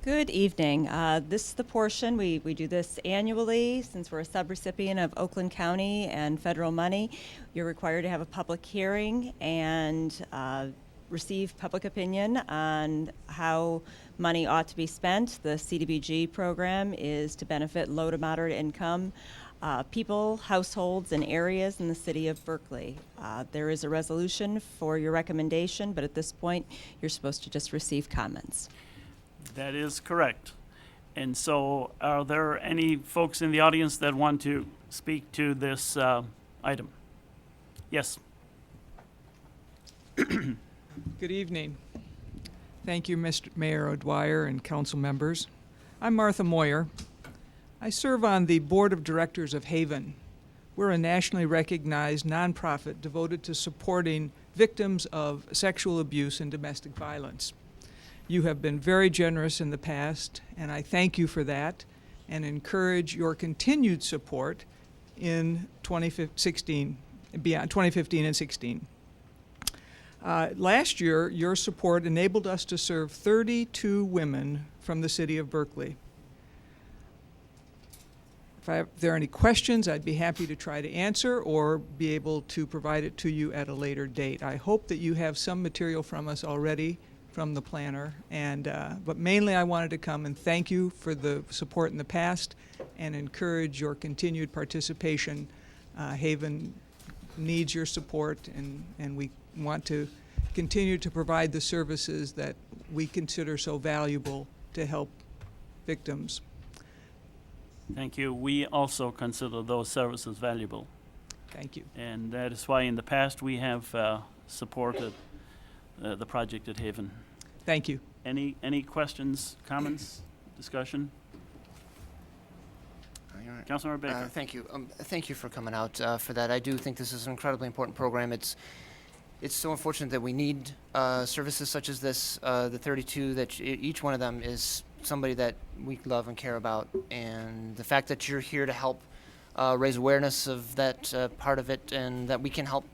S21: Good evening. This is the portion, we do this annually since we're a subrecipient of Oakland County and federal money. You're required to have a public hearing and receive public opinion on how money ought to be spent. The CDBG program is to benefit low to moderate income people, households, and areas in the city of Berkeley. There is a resolution for your recommendation, but at this point, you're supposed to just receive comments.
S1: That is correct. And so are there any folks in the audience that want to speak to this item? Yes.
S22: Good evening. Thank you, Mr. Mayor O'Dwyer and council members. I'm Martha Moyer. I serve on the board of directors of Haven. We're a nationally recognized nonprofit devoted to supporting victims of sexual abuse and domestic violence. You have been very generous in the past, and I thank you for that and encourage your continued support in 2015 and 16. Last year, your support enabled us to serve 32 women from the city of Berkeley. If there are any questions, I'd be happy to try to answer or be able to provide it to you at a later date. I hope that you have some material from us already from the planner, but mainly I wanted to come and thank you for the support in the past and encourage your continued participation Haven needs your support, and we want to continue to provide the services that we consider so valuable to help victims.
S1: Thank you. We also consider those services valuable.
S22: Thank you.
S1: And that is why in the past we have supported the project at Haven.
S22: Thank you.
S1: Any questions, comments, discussion? Councilmember Baker.
S12: Thank you. Thank you for coming out for that. I do think this is an incredibly important program. It's so unfortunate that we need services such as this. The 32, that each one of them is somebody that we love and care about, and the fact that you're here to help raise awareness of that part of it, and that we can help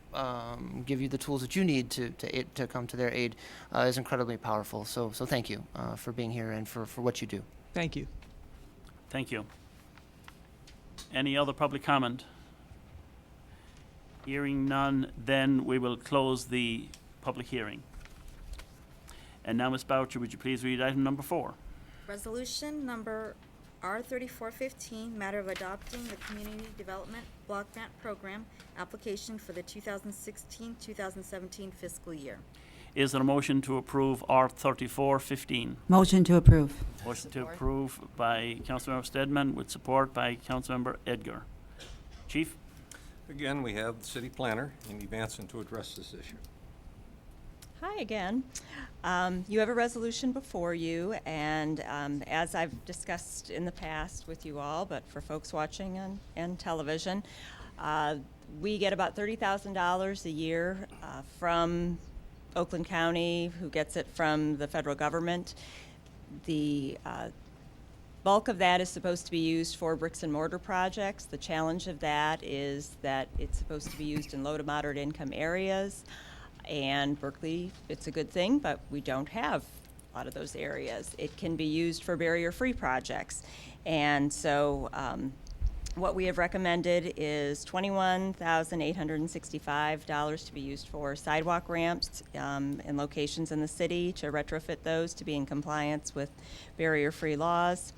S12: give you the tools that you need to come to their aid is incredibly powerful. So thank you for being here and for what you do.
S22: Thank you.
S1: Thank you. Any other public comment? Hearing none, then we will close the public hearing. And now, Ms. Boucher, would you please read item number 4?
S2: Resolution number R3415, matter of adopting the Community Development Block Grant Program application for the 2016-2017 fiscal year.
S1: Is there a motion to approve R3415?
S5: Motion to approve.
S1: Motion to approve by Councilmember Stedman with support by Councilmember Edgar. Chief?
S10: Again, we have the city planner, Amy Vanson, to address this issue.
S21: Hi again. You have a resolution before you, and as I've discussed in the past with you all, but for folks watching on television, we get about $30,000 a year from Oakland County, who gets it from the federal government. The bulk of that is supposed to be used for bricks and mortar projects. The challenge of that is that it's supposed to be used in low to moderate income areas. And Berkeley, it's a good thing, but we don't have a lot of those areas. It can be used for barrier-free projects. And so what we have recommended is $21,865 to be used for sidewalk ramps in locations in the city, to retrofit those to be in compliance with barrier-free laws.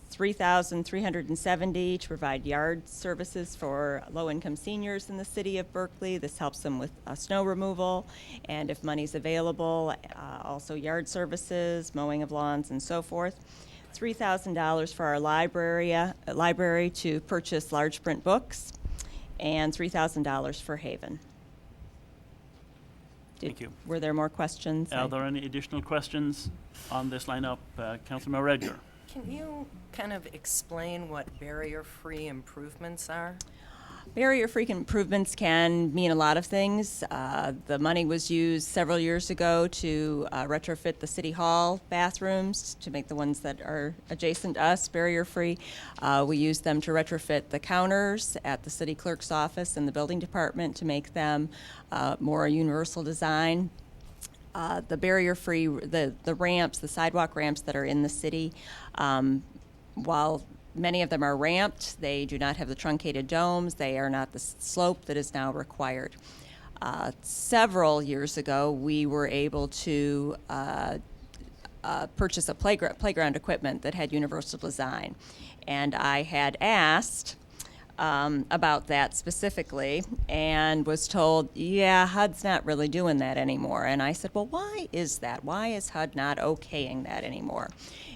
S21: $3,370 to provide yard services for low-income seniors in the city of Berkeley. This helps them with snow removal, and if money's available, also yard services, mowing of lawns, and so forth. $3,000 for our library to purchase large print books, and $3,000 for Haven.
S1: Thank you.
S21: Were there more questions?
S1: Are there any additional questions on this lineup? Councilmember Edgar.
S13: Can you kind of explain what barrier-free improvements are?
S21: Barrier-free improvements can mean a lot of things. The money was used several years ago to retrofit the City Hall bathrooms to make the ones that are adjacent to us barrier-free. We used them to retrofit the counters at the city clerk's office and the building department to make them more universal design. The barrier-free, the ramps, the sidewalk ramps that are in the city, while many of them are ramped, they do not have the truncated domes. They are not the slope that is now required. Several years ago, we were able to purchase a playground equipment that had universal design. And I had asked about that specifically, and was told, yeah, HUD's not really doing that anymore. And I said, well, why is that? Why is HUD not okaying that anymore?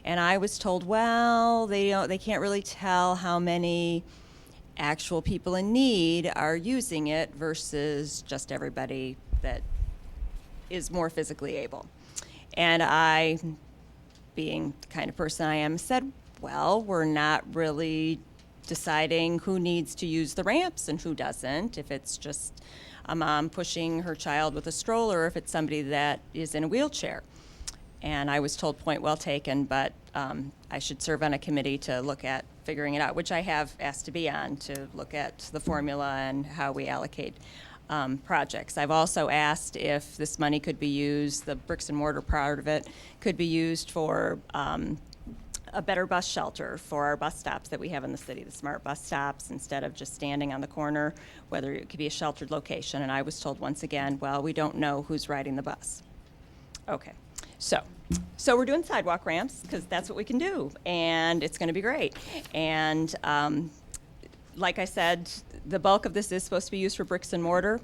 S21: And I was told, well, they can't really tell how many actual people in need are using it versus just everybody that is more physically able. And I, being the kind of person I am, said, well, we're not really deciding who needs to use the ramps and who doesn't, if it's just a mom pushing her child with a stroller, or if it's somebody that is in a wheelchair. And I was told, point well taken, but I should serve on a committee to look at figuring it out, which I have asked to be on, to look at the formula and how we allocate projects. I've also asked if this money could be used, the bricks and mortar part of it, could be used for a better bus shelter for our bus stops that we have in the city, the smart bus stops, instead of just standing on the corner, whether it could be a sheltered location. And I was told once again, well, we don't know who's riding the bus. Okay, so we're doing sidewalk ramps because that's what we can do, and it's going to be great. And like I said, the bulk of this is supposed to be used for bricks and mortar.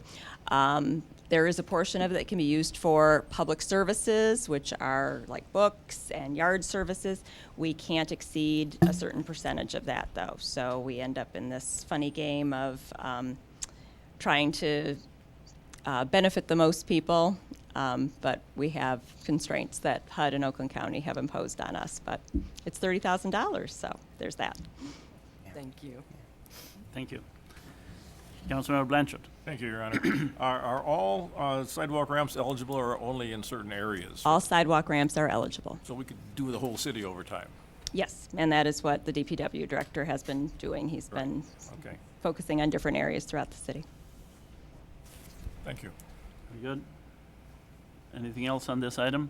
S21: There is a portion of it that can be used for public services, which are like books and yard services. We can't exceed a certain percentage of that, though. So we end up in this funny game of trying to benefit the most people, but we have constraints that HUD and Oakland County have imposed on us. But it's $30,000, so there's that.
S13: Thank you.
S1: Thank you. Councilmember Blanchard.
S3: Thank you, Your Honor. Are all sidewalk ramps eligible or only in certain areas?
S21: All sidewalk ramps are eligible.
S3: So we could do the whole city over time?
S21: Yes, and that is what the DPW director has been doing. He's been focusing on different areas throughout the city.
S3: Thank you.
S1: Very good. Anything else on this item?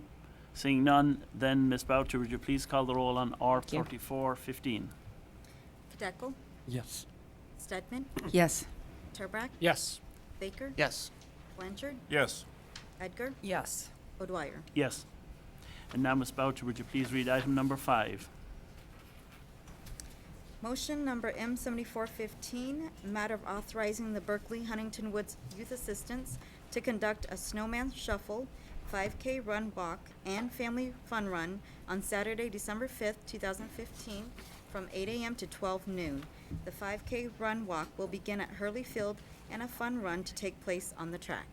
S1: Seeing none, then Ms. Boucher, would you please call the roll on R3415?
S2: Kadeco?
S4: Yes.
S2: Stedman?
S5: Yes.
S2: Turbrack?
S9: Yes.
S2: Baker?
S12: Yes.
S2: Blanchard?
S3: Yes.
S2: Edgar?
S13: Yes.
S2: O'Dwyer?
S1: Yes. And now, Ms. Boucher, would you please read item number 5?
S2: Motion number M7415, matter of authorizing the Berkley Huntington Woods Youth Assistance to conduct a snowman shuffle, 5K run walk, and family fun run on Saturday, December 5th, 2015, from 8 a.m. to 12 noon. The 5K run walk will begin at Hurley Field and a fun run to take place on the track.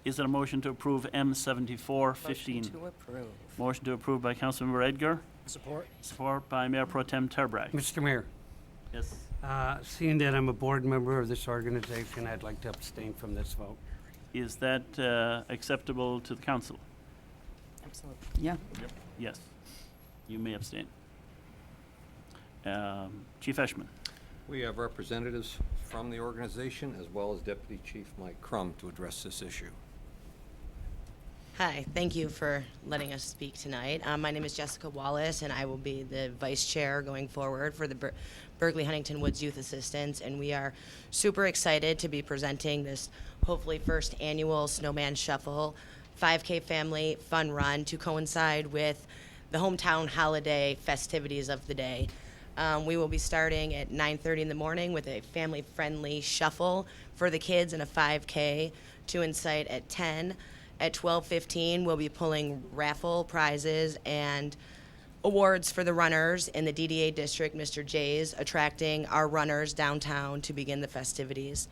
S1: Is there a motion to approve M7415?
S13: Motion to approve.
S1: Motion to approve by Councilmember Edgar.
S9: Support.
S1: Support by Mayor Pro Tem Turbrack.
S8: Mr. Mayor,
S1: Yes.
S8: seeing that I'm a board member of this organization, I'd like to abstain from this vote.
S1: Is that acceptable to the council?
S13: Absolutely.
S5: Yeah.
S1: Yes. You may abstain. Chief Eshman.
S10: We have representatives from the organization as well as Deputy Chief Mike Crum to address this issue.
S6: Hi, thank you for letting us speak tonight. My name is Jessica Wallace, and I will be the vice chair going forward for the Berkley Huntington Woods Youth Assistance, and we are super excited to be presenting this hopefully first annual Snowman Shuffle 5K family fun run to coincide with the hometown holiday festivities of the day. We will be starting at 9:30 in the morning with a family-friendly shuffle for the kids and a 5K to incite at 10. At 12:15, we'll be pulling raffle prizes and awards for the runners in the DDA district, Mr. J's, attracting our runners downtown to begin the festivities.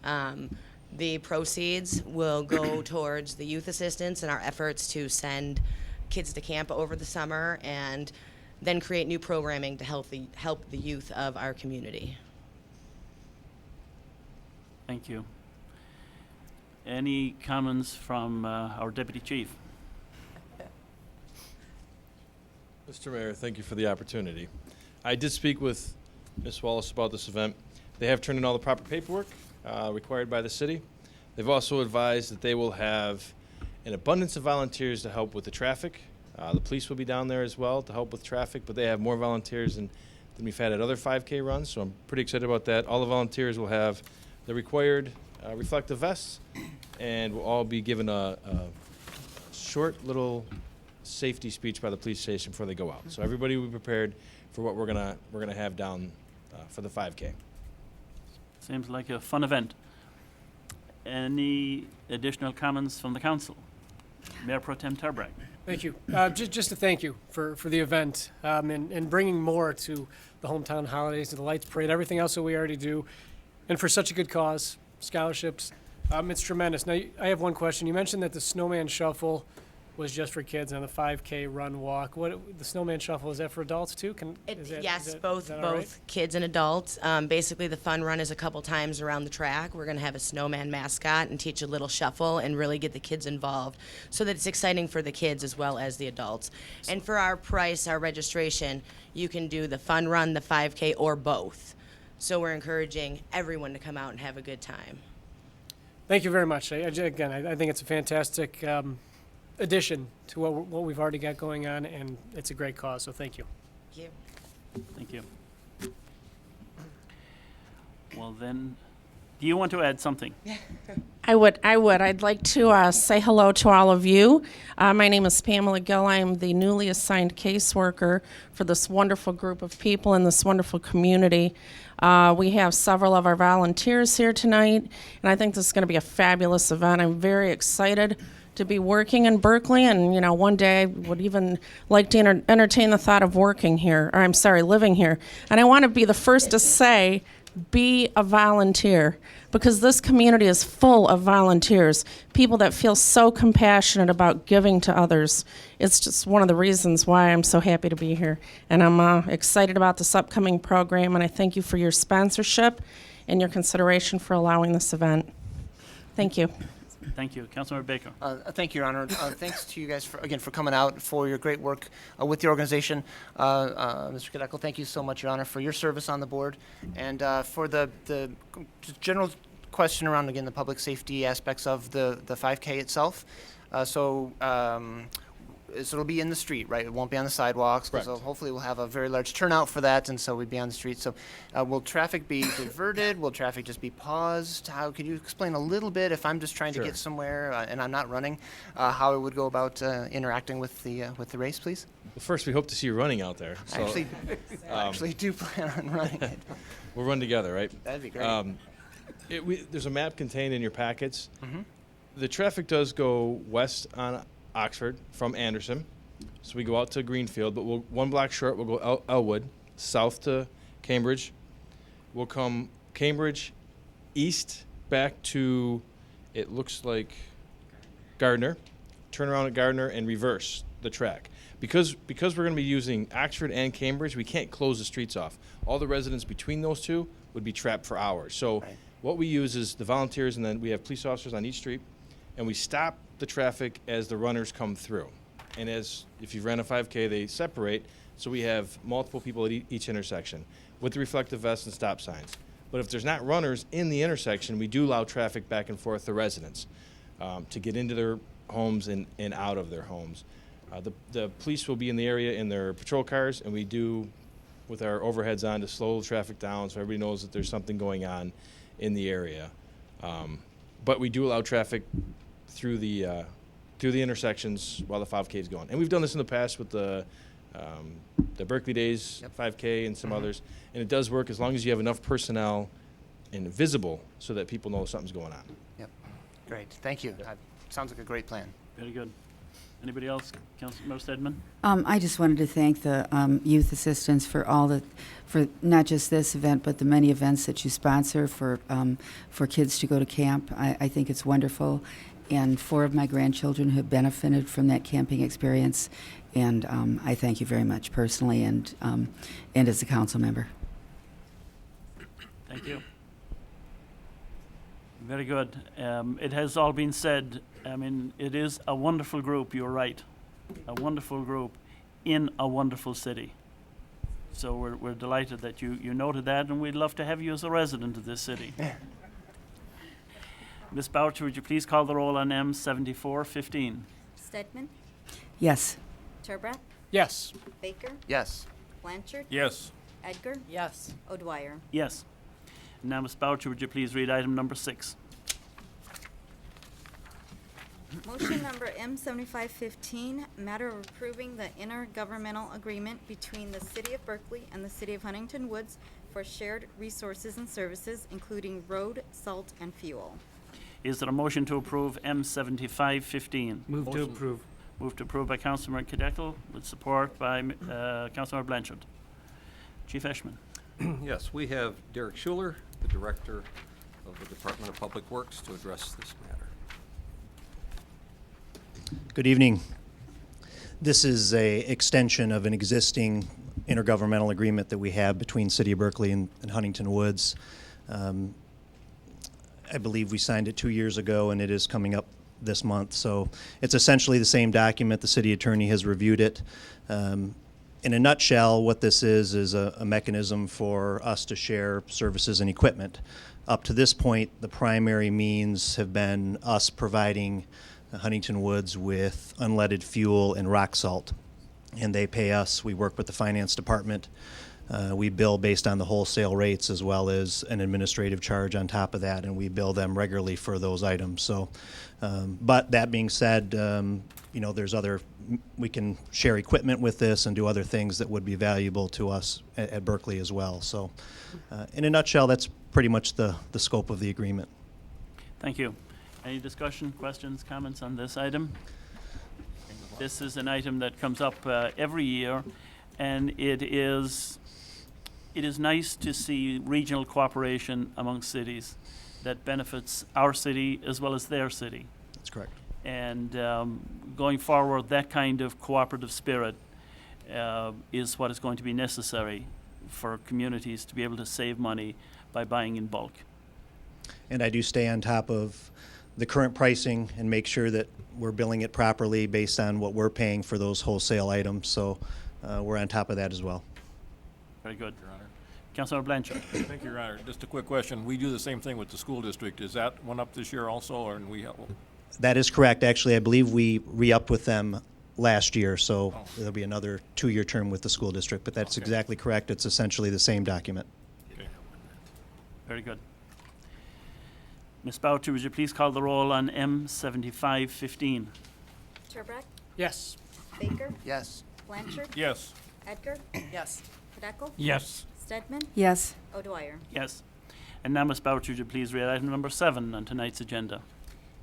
S6: The proceeds will go towards the youth assistance and our efforts to send kids to camp over the summer and then create new programming to help the youth of our community.
S1: Thank you. Any comments from our Deputy Chief?
S23: Mr. Mayor, thank you for the opportunity. I did speak with Ms. Wallace about this event. They have turned in all the proper paperwork required by the city. They've also advised that they will have an abundance of volunteers to help with the traffic. The police will be down there as well to help with traffic, but they have more volunteers than we've had at other 5K runs, so I'm pretty excited about that. All the volunteers will have the required reflective vests, and we'll all be given a short little safety speech by the police station before they go out. So everybody will be prepared for what we're gonna have down for the 5K.
S1: Seems like a fun event. Any additional comments from the council? Mayor Pro Tem Turbrack.
S9: Thank you. Just to thank you for the event and bringing more to the hometown holidays, to the lights parade, everything else that we already do, and for such a good cause, scholarships. It's tremendous. Now, I have one question. You mentioned that the Snowman Shuffle was just for kids and the 5K run walk. The Snowman Shuffle, is that for adults too?
S6: Yes, both
S9: all right?
S6: kids and adults. Basically, the fun run is a couple times around the track. We're going to have a snowman mascot and teach a little shuffle and really get the kids involved so that it's exciting for the kids as well as the adults. And for our price, our registration, you can do the fun run, the 5K, or both. So we're encouraging everyone to come out and have a good time.
S9: Thank you very much. I think it's a fantastic addition to what we've already got going on, and it's a great cause, so thank you.
S6: Thank you.
S1: Thank you. Well then, Do you want to add something?
S11: I would. I'd like to say hello to all of you. My name is Pamela Gill. I am the newly assigned caseworker for this wonderful group of people in this wonderful community. We have several of our volunteers here tonight, and I think this is going to be a fabulous event. I'm very excited to be working in Berkley, and one day I would even like to entertain the thought of living here. And I want to be the first to say, be a volunteer, because this community is full of volunteers, people that feel so compassionate about giving to others. It's just one of the reasons why I'm so happy to be here. And I'm excited about this upcoming program, and I thank you for your sponsorship and your consideration for allowing this event. Thank you.
S1: Thank you. Councilmember Baker.
S12: Thank you, Your Honor. Thanks to you guys for coming out, for your great work with the organization. Mr. Kadeko, thank you so much, Your Honor, for your service on the board, and for the general question around, again, the public safety aspects of the 5K itself. So it'll be in the street, right? It won't be on the sidewalks.
S3: Correct.
S12: So hopefully we'll have a very large turnout for that, and so we'd be on the street. So will traffic be diverted? Will traffic just be paused? How could you explain a little bit, if I'm just trying to get somewhere and I'm not running, how I would go about interacting with the race, please?
S23: Well, first, we hope to see you running out there. So,
S12: I actually do plan on running it.
S23: We'll run together, right?
S12: That'd be great.
S23: There's a map contained in your packets.
S12: Mm-hmm.
S23: The traffic does go west on Oxford from Anderson. So we go out to Greenfield, but one block short, we'll go Elwood, south to Cambridge. We'll come Cambridge east back to, it looks like Gardner, turn around at Gardner and reverse the track. Because we're going to be using Oxford and Cambridge, we can't close the streets off. All the residents between those two would be trapped for hours. So what we use is the volunteers, and then we have police officers on each street, and we stop the traffic as the runners come through. And if you ran a 5K, they separate, so we have multiple people at each intersection with the reflective vests and stop signs. But if there's not runners in the intersection, we do allow traffic back and forth to residents to get into their homes and out of their homes. The police will be in the area in their patrol cars, and we do, with our overheads on, to slow the traffic down so everybody knows that there's something going on in the area. But we do allow traffic through the intersections while the 5K is going. And we've done this in the past with the Berkley Days 5K and some others. And it does work as long as you have enough personnel and visible so that people know something's going on.
S12: Yep. Great. Thank you. Sounds like a great plan.
S1: Very good. Anybody else? Councilmember Stedman?
S5: I just wanted to thank the youth assistants for for not just this event, but the many events that you sponsor for kids to go to camp. I think it's wonderful, and 4 of my grandchildren have benefited from that camping experience, and I thank you very much personally and as a council member.
S1: Thank you. Very good. It has all been said. I mean, it is a wonderful group, you're right. A wonderful group in a wonderful city. So we're delighted that you noted that, and we'd love to have you as a resident of this city. Ms. Boucher, would you please call the roll on M7415?
S2: Stedman?
S5: Yes.
S2: Turbrack?
S9: Yes.
S2: Baker?
S12: Yes.
S2: Blanchard?
S3: Yes.
S2: Edgar?
S13: Yes.
S2: O'Dwyer?
S1: Yes. Now, Ms. Boucher, would you please read item number 6?
S2: Motion number M7515, matter of approving the intergovernmental agreement between the City of Berkley and the City of Huntington Woods for shared resources and services, including road, salt, and fuel.
S1: Is there a motion to approve M7515?
S8: Move to approve.
S1: Move to approve by Councilmember Kadeko, with support by Councilmember Blanchard. Chief Eshman.
S10: Yes, we have Derek Schuler, the Director of the Department of Public Works, to address this matter.
S14: Good evening. This is a extension of an existing intergovernmental agreement that we have between City of Berkley and Huntington Woods. I believe we signed it 2 years ago, and it is coming up this month. So it's essentially the same document. The city attorney has reviewed it. In a nutshell, what this is a mechanism for us to share services and equipment. Up to this point, the primary means have been us providing Huntington Woods with unleaded fuel and rock salt, and they pay us. We work with the finance department We bill based on the wholesale rates as well as an administrative charge on top of that, and we bill them regularly for those items. So, but that being said, there's we can share equipment with this and do other things that would be valuable to us at Berkley as well. So, in a nutshell, that's pretty much the scope of the agreement.
S1: Thank you. Any discussion, questions, comments on this item? This is an item that comes up every year, and it is nice to see regional cooperation among cities that benefits our city as well as their city.
S14: That's correct.
S1: And going forward, that kind of cooperative spirit is what is going to be necessary for communities to be able to save money by buying in bulk.
S14: And I do stay on top of the current pricing and make sure that we're billing it properly based on what we're paying for those wholesale items. So we're on top of that as well.
S1: Very good. Your Honor. Councilor Blanchard.
S3: Thank you, Your Honor. Just a quick question. We do the same thing with the school district. Is that one up this year also, or
S14: That is correct. Actually, I believe we re-upped with them last year, so there'll be another 2-year term with the school district, but that's exactly correct. It's essentially the same document.
S3: Okay.
S1: Very good. Ms. Boucher, would you please call the roll on M7515?
S2: Turbrack,
S9: Yes.
S2: Baker,
S12: Yes.
S2: Blanchard,
S3: Yes.
S2: Edgar,
S13: Yes.
S2: Kadeco,
S9: Yes.
S2: Stedman,
S5: Yes.
S2: O'Dwyer.
S1: Yes. And now, Ms. Boucher, would you please read item number 7 on tonight's agenda?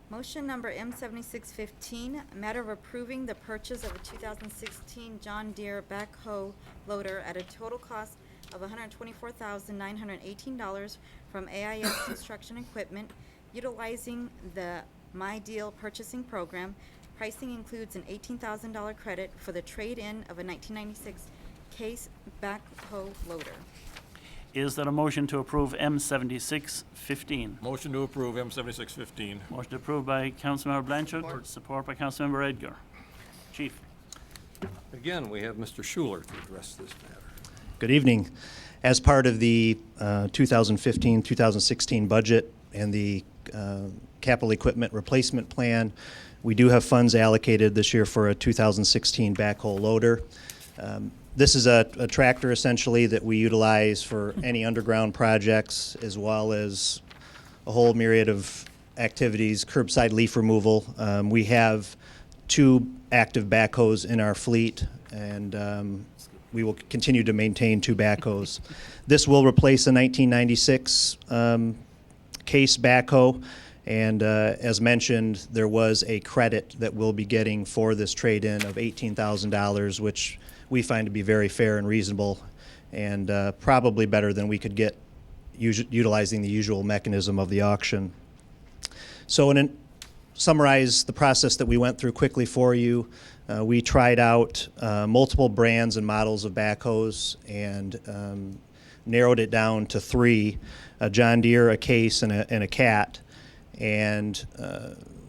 S2: Motion number M7615, matter of approving the purchase of a 2016 John Deere backhoe loader at a total cost of $124,918 from AIS Construction Equipment, utilizing the My Deal purchasing program. Pricing includes an $18,000 credit for the trade-in of a 1996 Case backhoe loader.
S1: Is there a motion to approve M7615?
S3: Motion to approve M7615.
S1: Motion approved by Councilmember Blanchard, support by Councilmember Edgar. Chief.
S10: Again, we have Mr. Schuler to address this matter.
S14: Good evening. As part of the 2015-2016 budget and the capital equipment replacement plan, we do have funds allocated this year for a 2016 backhoe loader. This is a tractor essentially that we utilize for any underground projects as well as a whole myriad of activities, curbside leaf removal. We have 2 active backhoes in our fleet, and we will continue to maintain 2 backhoes. This will replace a 1996 Case backhoe, and as mentioned, there was a credit that we'll be getting for this trade-in of $18,000, which we find to be very fair and reasonable, and probably better than we could get utilizing the usual mechanism of the auction. So summarize the process that we went through quickly for you. We tried out multiple brands and models of backhoes and narrowed it down to 3, a John Deere, a Case, and a Cat. And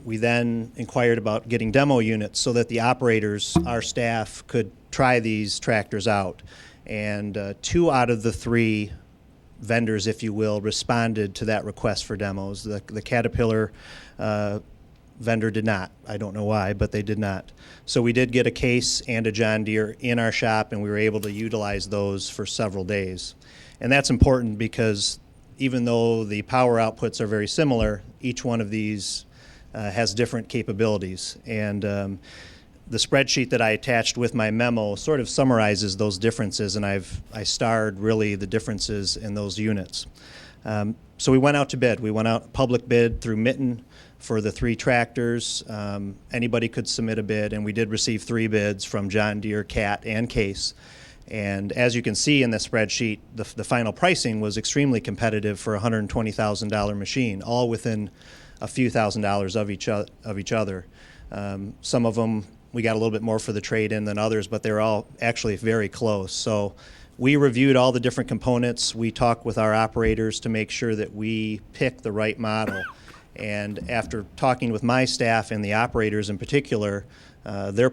S14: we then inquired about getting demo units so that the operators, our staff, could try these tractors out. And 2 out of the 3 vendors, if you will, responded to that request for demos. The Caterpillar vendor did not. I don't know why, but they did not. So we did get a Case and a John Deere in our shop, and we were able to utilize those for several days. And that's important because even though the power outputs are very similar, each one of these has different capabilities. And the spreadsheet that I attached with my memo sort of summarizes those differences, and I starred really the differences in those units. So we went out to bid. We went out public bid through Mitten for the 3 tractors. Anybody could submit a bid, and we did receive 3 bids from John Deere, Cat, and Case. And as you can see in the spreadsheet, the final pricing was extremely competitive for a $120,000 machine, all within a few $1,000s of each other. Some of them we got a little bit more for the trade-in than others, but they're all actually very close. So we reviewed all the different components. We talked with our operators to make sure that we pick the right model. And after talking with my staff and the operators in particular, their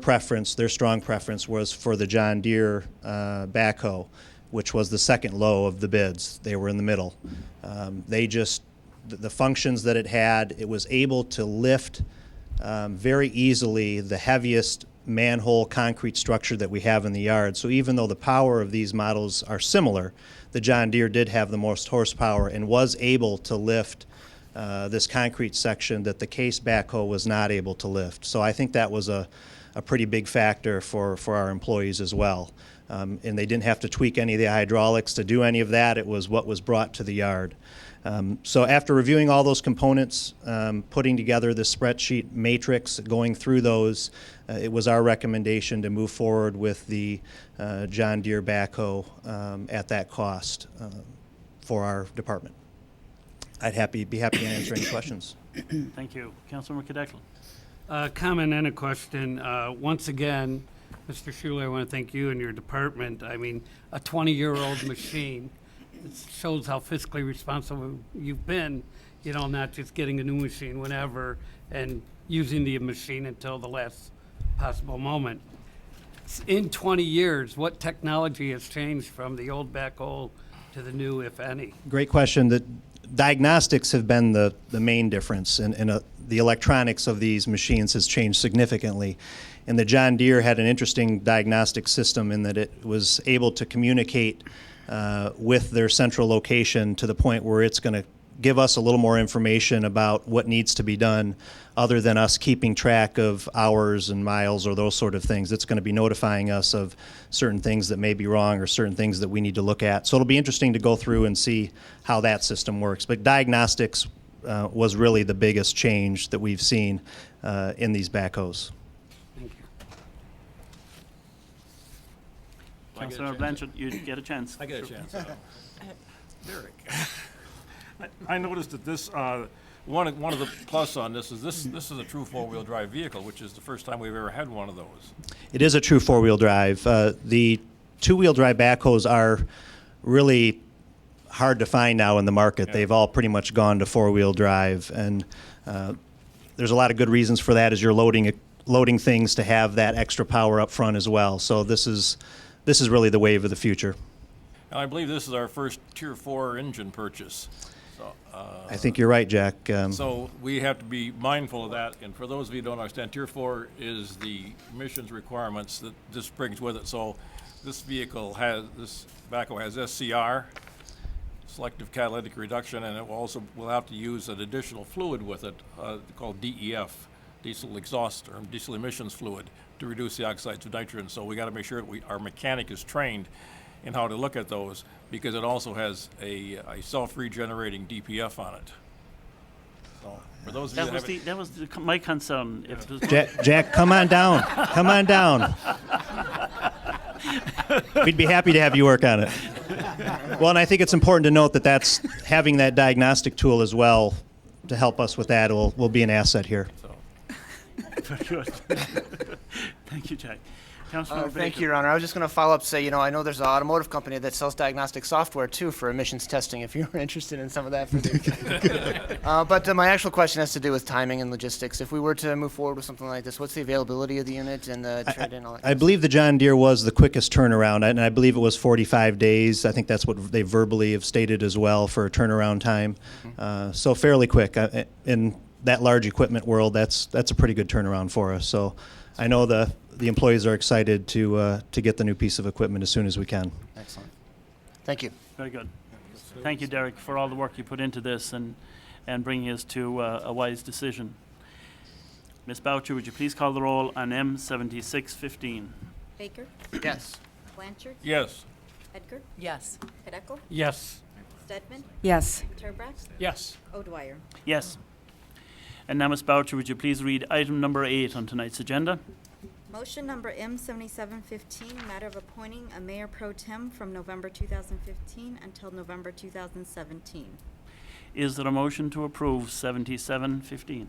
S14: strong preference was for the John Deere backhoe, which was the second low of the bids. They were in the middle. The functions that it had, it was able to lift very easily the heaviest manhole concrete structure that we have in the yard. So even though the power of these models are similar, the John Deere did have the most horsepower and was able to lift this concrete section that the case backhoe was not able to lift. So I think that was a pretty big factor for our employees as well. And they didn't have to tweak any of the hydraulics to do any of that. It was what was brought to the yard. So after reviewing all those components, putting together the spreadsheet matrix, going through those, it was our recommendation to move forward with the John Deere backhoe at that cost for our department. I'd be happy to answer any questions.
S1: Thank you. Councilmember Cadeckel.
S8: Comment and a question. Once again, Mr. Schuler, I want to thank you and your department. I mean, a 20-year-old machine. It shows how fiscally responsible you've been, you know, not just getting a new machine whenever and using the machine until the last possible moment. In 20 years, what technology has changed from the old backhoe to the new, if any?
S14: Great question. The diagnostics have been the main difference, and the electronics of these machines has changed significantly. And the John Deere had an interesting diagnostic system in that it was able to communicate with their central location to the point where it's going to give us a little more information about what needs to be done other than us keeping track of hours and miles or those sort of things. It's going to be notifying us of certain things that may be wrong or certain things that we need to look at. So it'll be interesting to go through and see how that system works. But diagnostics was really the biggest change that we've seen in these backhoes.
S8: Thank you.
S1: Councilor Blanchard, you get a chance.
S3: I get a chance. Derek. I noticed that this, one of the plus on this is a true four-wheel drive vehicle, which is the first time we've ever had one of those.
S14: It is a true four-wheel drive. The two-wheel drive backhoes are really hard to find now in the market. Yeah. They've all pretty much gone to four-wheel drive, and there's a lot of good reasons for that as you're loading things to have that extra power up front as well. So this is really the wave of the future.
S3: And I believe this is our first Tier 4 engine purchase. So,
S14: I think you're right, Jack.
S3: So we have to be mindful of that. And for those of you who don't understand, Tier 4 is the emissions requirements that this brings with it. So this backhoe has SCR, selective catalytic reduction, and it will have to use an additional fluid with it called DEF, diesel exhaust or diesel emissions fluid, to reduce the oxides of nitrogen. So we got to make sure that our mechanic is trained in how to look at those, because it also has a self-regenerating DPF on it. So for those of you
S1: that was my concern.
S3: Yeah.
S1: If it was
S14: Jack, come on down. Come on down. We'd be happy to have you work on it. Well, and I think it's important to note that having that diagnostic tool as well to help us with that will be an asset here.
S1: Very good. Thank you, Jack.
S12: Thank you, Your Honor. I was just going to follow up to say, I know there's an automotive company that sells diagnostic software, too, for emissions testing, if you're interested in some of that. But my actual question has to do with timing and logistics. If we were to move forward with something like this, what's the availability of the unit and the trade-in and all that?
S14: I believe the John Deere was the quickest turnaround, and I believe it was 45 days. I think that's what they verbally have stated as well for a turnaround time. Mm-hmm. So fairly quick. In that large equipment world, that's a pretty good turnaround for us. So I know the employees are excited to get the new piece of equipment as soon as we can.
S12: Excellent. Thank you.
S1: Very good. Thank you, Derek, for all the work you put into this and bringing us to a wise decision. Ms. Boucher, would you please call the roll on M7615?
S2: Baker?
S12: Yes.
S2: Blanchard?
S3: Yes.
S2: Edgar?
S13: Yes.
S2: Cadeckel?
S8: Yes.
S2: Stedman?
S5: Yes.
S2: Turbrack?
S8: Yes.
S2: O'Dwyer?
S1: Yes. And now, Ms. Boucher, would you please read item number 8 on tonight's agenda?
S2: Motion number M7715, matter of appointing a mayor pro tem from November 2015 until November 2017.
S1: Is there a motion to approve 7715?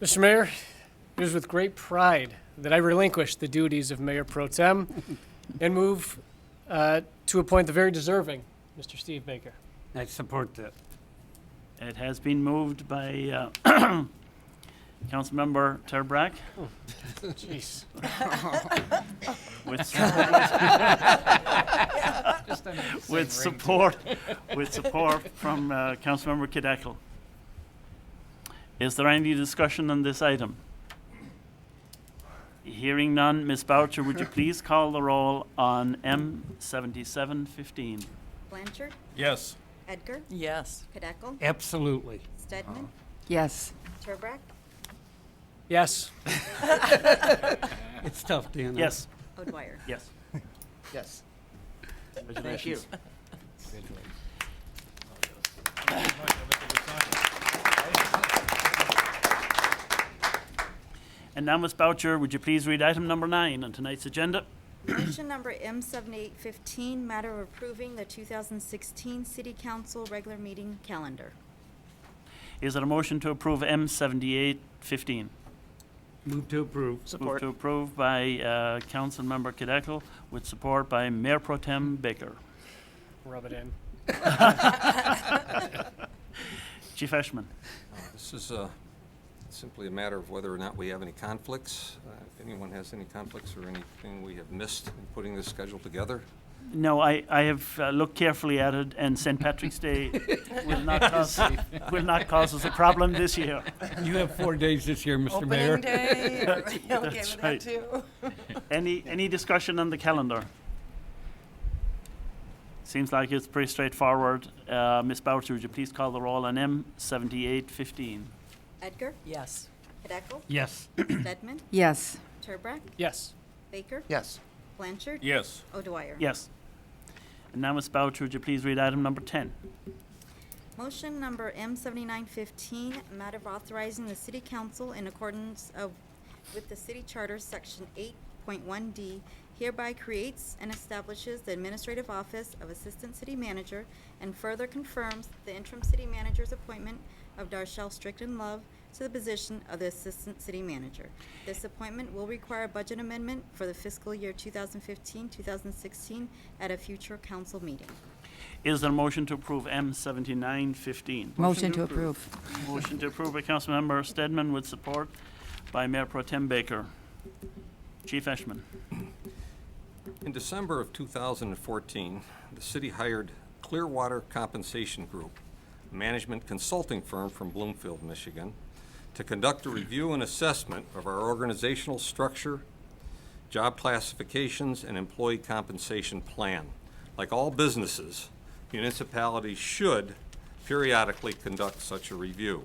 S9: Mr. Mayor, it is with great pride that I relinquish the duties of mayor pro tem and move to appoint the very deserving Mr. Steve Baker.
S8: I support that.
S1: It has been moved by Councilmember Turbrack.
S9: Jeez.
S1: with support from Councilmember Cadeckel. Is there any discussion on this item? Hearing none, Ms. Boucher, would you please call the roll on M7715?
S2: Blanchard.
S3: Yes.
S2: Edgar.
S13: Yes.
S2: Kadeco.
S8: Absolutely.
S2: Stedman.
S5: Yes.
S2: Turbrack.
S9: Yes.
S8: It's tough, Dan.
S1: Yes.
S2: O'Dwyer.
S1: Yes.
S12: Yes.
S1: Congratulations. And now, Ms. Boucher, would you please read item number 9 on tonight's agenda?
S2: Motion number M7815, matter of approving the 2016 City Council regular meeting calendar.
S1: Is there a motion to approve M7815?
S8: Move to approve.
S1: Moved to approve by Councilmember Kadeco with support by Mayor Pro Tem Baker.
S9: Rub it in.
S1: Chief Eshman.
S10: This is simply a matter of whether or not we have any conflicts. If anyone has any conflicts or anything we have missed in putting this schedule together.
S1: No, I have looked carefully at it, and St. Patrick's Day will not cause us a problem this year.
S8: You have 4 days this year, Mr. Mayor.
S13: Opening day, are you okay
S1: That's
S13: with
S1: right.
S13: that too?
S1: Any discussion on the calendar? Seems like it's pretty straightforward. Ms. Boucher, would you please call the roll on M7815?
S2: Edgar.
S13: Yes.
S2: Kadeco.
S8: Yes.
S2: Stedman.
S5: Yes.
S2: Turbrack.
S9: Yes.
S2: Baker.
S12: Yes.
S2: Blanchard.
S3: Yes.
S2: O'Dwyer.
S1: Yes. And now, Ms. Boucher, would you please read item number 10?
S2: Motion number M7915, matter of authorizing the city council in accordance with the city charter, section 8.1D, hereby creates and establishes the administrative office of assistant city manager and further confirms the interim city manager's appointment of Darshell Strickland Love to the position of the assistant city manager. This appointment will require a budget amendment for the fiscal year 2015-2016 at a future council meeting.
S1: Is there a motion to approve M7915?
S5: Motion to approve.
S1: Motion to approve by Councilmember Stedman with support by Mayor Pro Tem Baker. Chief Eshman.
S10: In December of 2014, the city hired Clearwater Compensation Group, a management consulting firm from Bloomfield, Michigan, to conduct a review and assessment of our organizational structure, job classifications, and employee compensation plan. Like all businesses, municipalities should periodically conduct such a review.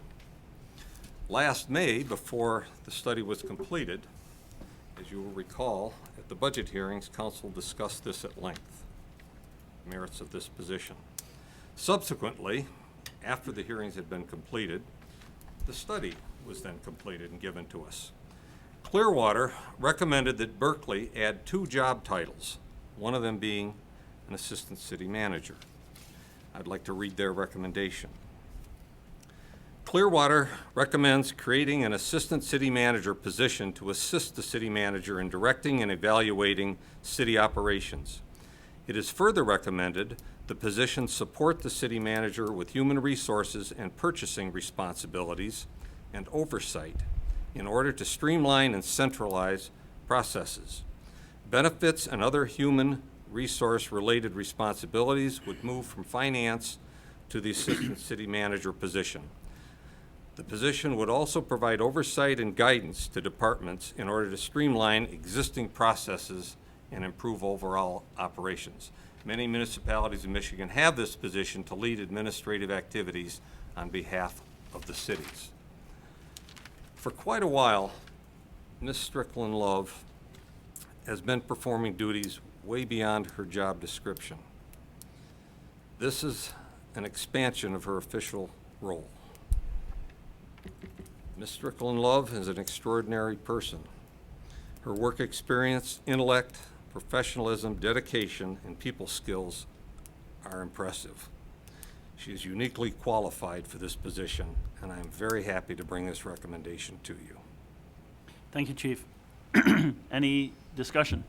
S10: Last May, before the study was completed, as you will recall, at the budget hearings, council discussed this at length, merits of this position. Subsequently, after the hearings had been completed, the study was then completed and given to us. Clearwater recommended that Berkley add 2 job titles, one of them being an assistant city manager. I'd like to read their recommendation. Clearwater recommends creating an assistant city manager position to assist the city manager in directing and evaluating city operations. It is further recommended the position support the city manager with human resources and purchasing responsibilities and oversight in order to streamline and centralize processes. Benefits and other human resource-related responsibilities would move from finance to the assistant city manager position. The position would also provide oversight and guidance to departments in order to streamline existing processes and improve overall operations. Many municipalities in Michigan have this position to lead administrative activities on behalf of the cities. For quite a while, Ms. Strickland Love has been performing duties way beyond her job description. This is an expansion of her official role. Ms. Strickland Love is an extraordinary person. Her work experience, intellect, professionalism, dedication, and people skills are impressive. She is uniquely qualified for this position, and I am very happy to bring this recommendation to you.
S1: Thank you, Chief. Any discussion?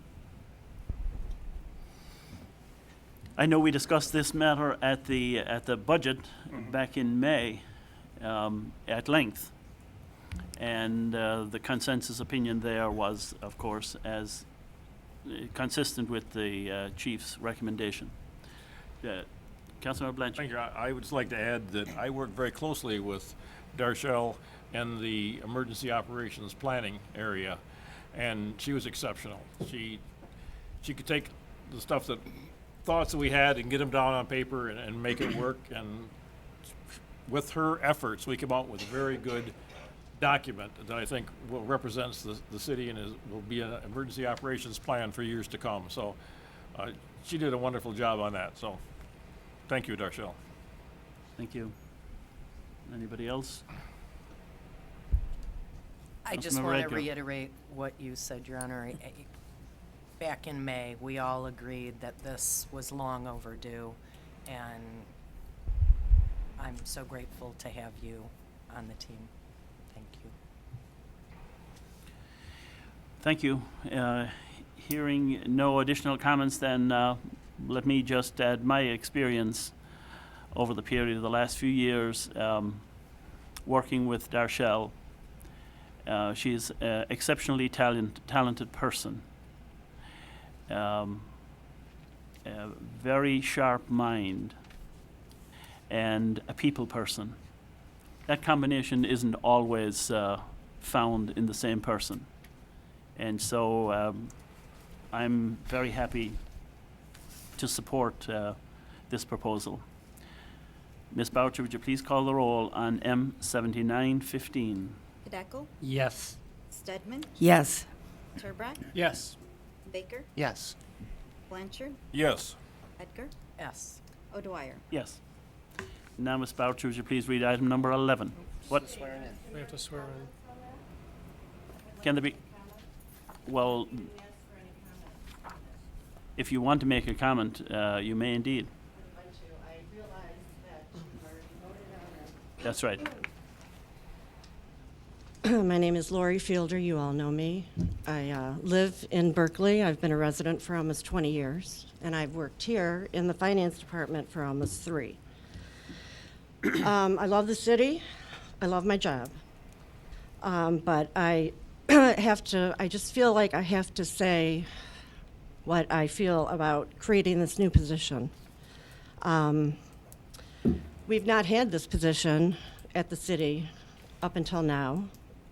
S1: I know we discussed this matter at the budget back in May at length, and the consensus opinion there was, of course, as consistent with the chief's recommendation. Councilor Blanchard.
S3: Thank you. I would just like to add that I work very closely with Darshell and the emergency operations planning area. and she was exceptional. She could take the thoughts that we had and get them down on paper and make it work. And with her efforts, we came out with a very good document that I think represents the city and will be an emergency operations plan for years to come. So she did a wonderful job on that. So thank you, Darshell.
S1: Thank you. Anybody else?
S13: I just
S1: Councilmember
S13: want to
S1: Edgar.
S13: reiterate what you said, Your Honor. Back in May, we all agreed that this was long overdue, and I'm so grateful to have you on the team. Thank you.
S1: Thank you. Hearing no additional comments, then let me just add my experience over the period of the last few years working with Darshell. She's an exceptionally talented person. A very sharp mind and a people person. That combination isn't always found in the same person. And so I'm very happy to support this proposal. Ms. Boucher, would you please call the roll on M7915?
S2: Hideko?
S8: Yes.
S2: Stedman?
S5: Yes.
S2: Turbrack?
S8: Yes.
S2: Baker?
S12: Yes.
S2: Blanchard?
S3: Yes.
S2: Edgar?
S13: Yes.
S2: O'Dwyer?
S1: Yes. Now, Ms. Boucher, would you please read item number 11? What?
S9: We have to swear in.
S1: Can there be? Well, if you want to make a comment, you may indeed. That's right.
S15: My name is Lori Fielder. You all know me. I live in Berkeley. I've been a resident for almost 20 years, and I've worked here in the finance department for almost 3. I love the city. I love my job. But I I just feel like I have to say what I feel about creating this new position. We've not had this position at the city up until now.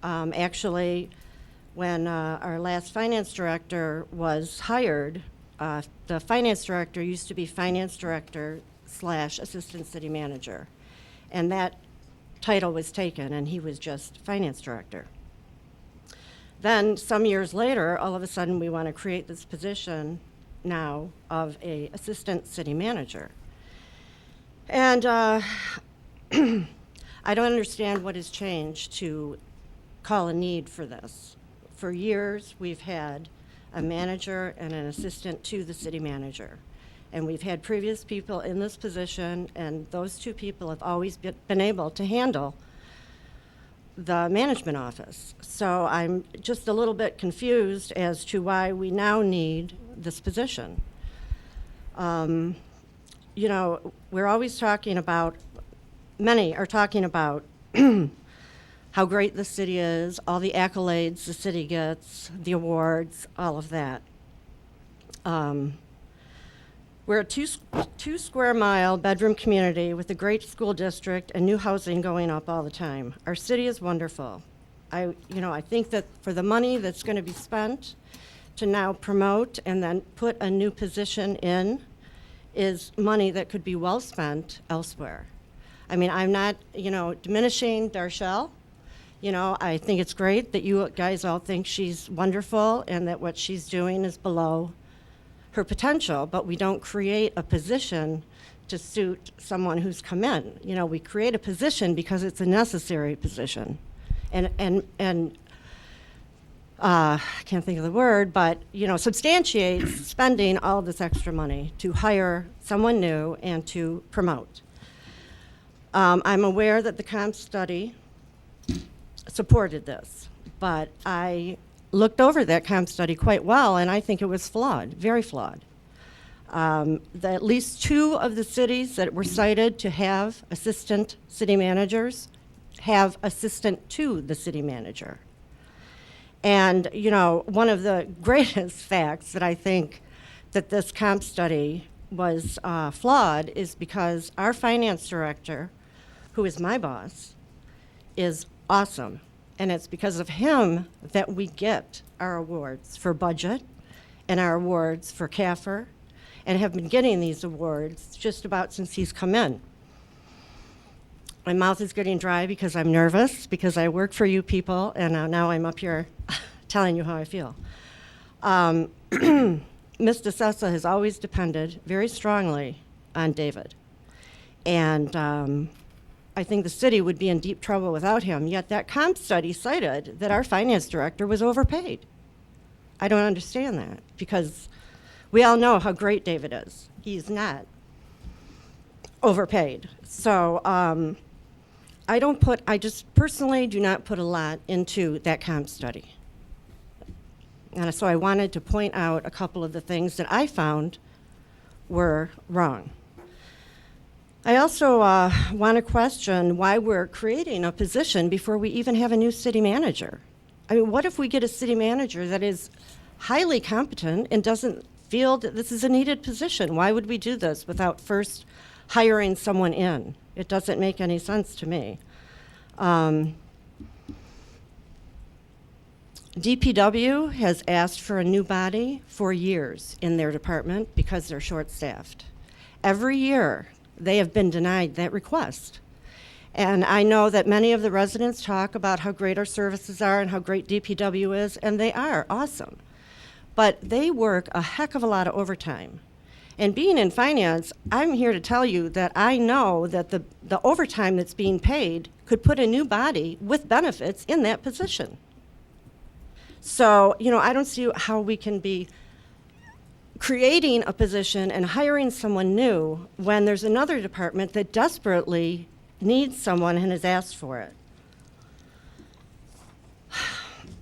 S15: Actually, when our last finance director was hired, the finance director used to be finance director / assistant city manager. And that title was taken, and he was just finance director. Then, some years later, all of a sudden, we want to create this position now of a assistant city manager. And I don't understand what has changed to call a need for this. For years, we've had a manager and an assistant to the city manager. And we've had previous people in this position, and those 2 people have always been able to handle the management office. So I'm just a little bit confused as to why we now need this position. You know, we're always talking about, many are talking about how great the city is, all the accolades the city gets, the awards, all of that. We're a 2 square mile bedroom community with a great school district and new housing going up all the time. Our city is wonderful. I think that for the money that's going to be spent to now promote and then put a new position in is money that could be well spent elsewhere. I mean, I'm not, diminishing Darshell. I think it's great that you guys all think she's wonderful and that what she's doing is below her potential, but we don't create a position to suit someone who's come in. We create a position because it's a necessary position. And I can't think of the word, but, substantiates spending all this extra money to hire someone new and to promote. I'm aware that the comp study supported this, but I looked over that comp study quite well, and I think it was flawed, very flawed. At least 2 of the cities that were cited to have assistant city managers have assistant to the city manager. And, one of the greatest facts that I think that this comp study was flawed is because our finance director, who is my boss, is awesome And it's because of him that we get our awards for budget and our awards for CAFR, and have been getting these awards just about since he's come in. My mouth is getting dry because I'm nervous, because I work for you people, and now I'm up here telling you how I feel. Ms. DeSessa has always depended very strongly on David. And I think the city would be in deep trouble without him, yet that comp study cited that our finance director was overpaid. I don't understand that, because we all know how great David is. He's not overpaid. So I just personally do not put a lot into that comp study. And so I wanted to point out a couple of the things that I found were wrong. I also want to question why we're creating a position before we even have a new city manager. I mean, what if we get a city manager that is highly competent and doesn't feel that this is a needed position? Why would we do this without first hiring someone in? It doesn't make any sense to me. DPW has asked for a new body for years in their department because they're short-staffed. Every year, they have been denied that request. And I know that many of the residents talk about how great our services are and how great DPW is, and they are awesome. But they work a heck of a lot of overtime. And being in finance, I'm here to tell you that I know that the overtime that's being paid could put a new body with benefits in that position. So, I don't see how we can be creating a position and hiring someone new when there's another department that desperately needs someone and has asked for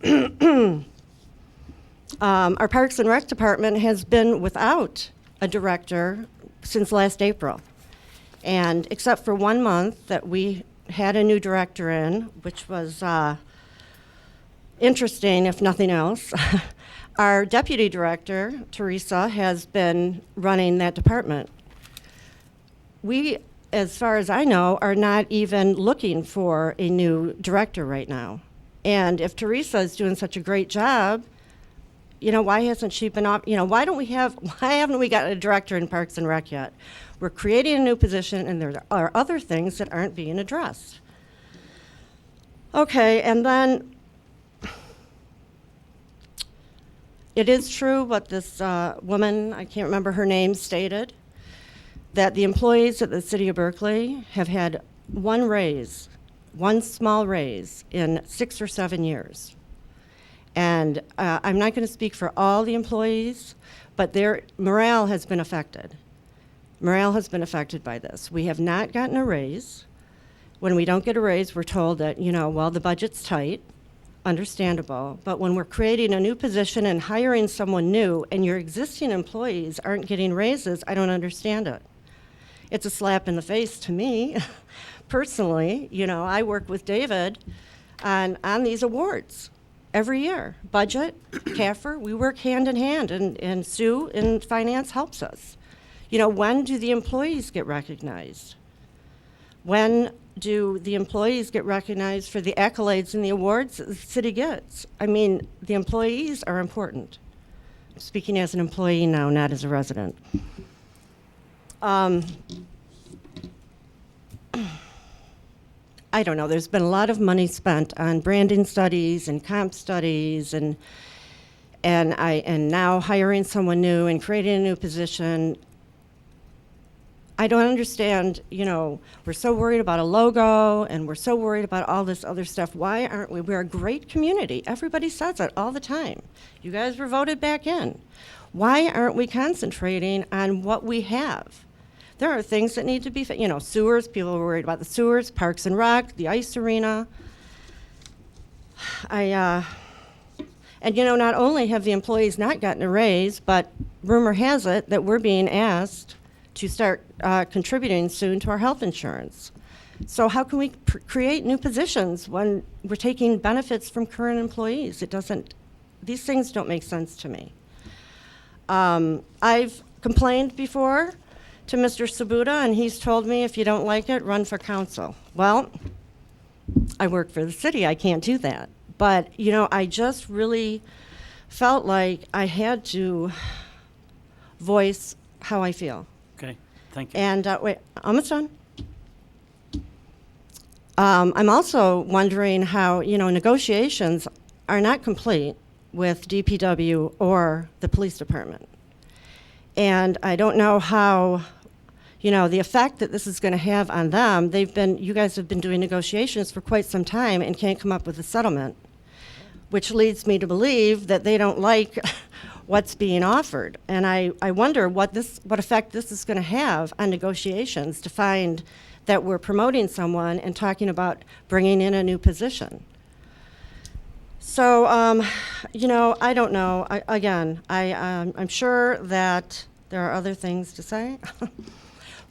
S15: it. Our Parks and Rec department has been without a director since last April. And except for 1 month that we had a new director in, which was interesting, if nothing else. Our deputy director, Teresa, has been running that department. We, as far as I know, are not even looking for a new director right now. And if Teresa is doing such a great job, why hasn't she been why haven't we got a director in Parks and Rec yet? We're creating a new position, and there are other things that aren't being addressed. Okay, and then it is true what this woman, I can't remember her name, stated, that the employees at the city of Berkeley have had one small raise in 6 or 7 years. And I'm not going to speak for all the employees, but their morale has been affected. Morale has been affected by this. We have not gotten a raise. When we don't get a raise, we're told that, the budget's tight. Understandable, but when we're creating a new position and hiring someone new and your existing employees aren't getting raises, I don't understand it. It's a slap in the face to me. Personally, I work with David on these awards every year. Budget, CAFR, we work hand in hand, and Sue in finance helps us. When do the employees get recognized? When do the employees get recognized for the accolades and the awards that the city gets? I mean, the employees are important. I'm speaking as an employee now, not as a resident. I don't know, there's been a lot of money spent on branding studies and comp studies and now hiring someone new and creating a new position. I don't understand, we're so worried about a logo and we're so worried about all this other stuff. Why aren't we? We're a great community. Everybody says it all the time. You guys were voted back in. Why aren't we concentrating on what we have? There are things that need to be, sewers, people are worried about the sewers, Parks and Rec, the ice arena. And not only have the employees not gotten a raise, but rumor has it that we're being asked to start contributing soon to our health insurance. So how can we create new positions when we're taking benefits from current employees? These things don't make sense to me. I've complained before to Mr. Sabuda, and he's told me if you don't like it, run for council. Well, I work for the city. I can't do that. But, you know, I just really felt like I had to voice how I feel.
S1: Okay, thank you.
S15: And wait, almost done. I'm also wondering how, you know, negotiations are not complete with DPW or the police department. And I don't know how, you know, the effect that this is going to have on them. You guys have been doing negotiations for quite some time and can't come up with a settlement, which leads me to believe that they don't like what's being offered. And I wonder what effect this is going to have on negotiations to find that we're promoting someone and talking about bringing in a new position. So, you know, I don't know. I'm sure that there are other things to say,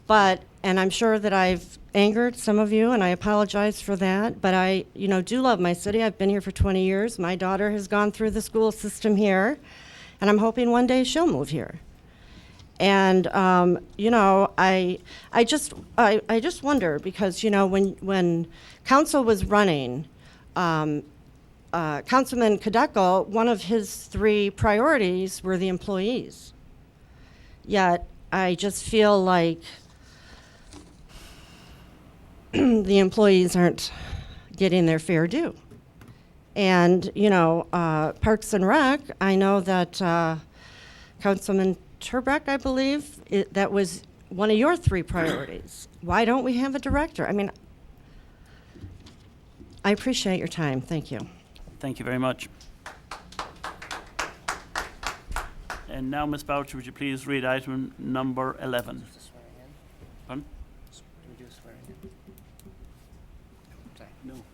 S15: and I'm sure that I've angered some of you, and I apologize for that. But I, you know, do love my city. I've been here for 20 years. My daughter has gone through the school system here, and I'm hoping one day she'll move here. And you know, I just wonder because, you know, when council was running, Councilman Kadeco, one of his 3 priorities were the employees. Yet I just feel like the employees aren't getting their fair due. And, you know, Parks and Rec, I know that Councilman Turbrack, I believe, that was one of your 3 priorities. Why don't we have a director? I mean, I appreciate your time. Thank you.
S1: Thank you very much. And now, Ms. Boucher, would you please read item number 11? Pardon?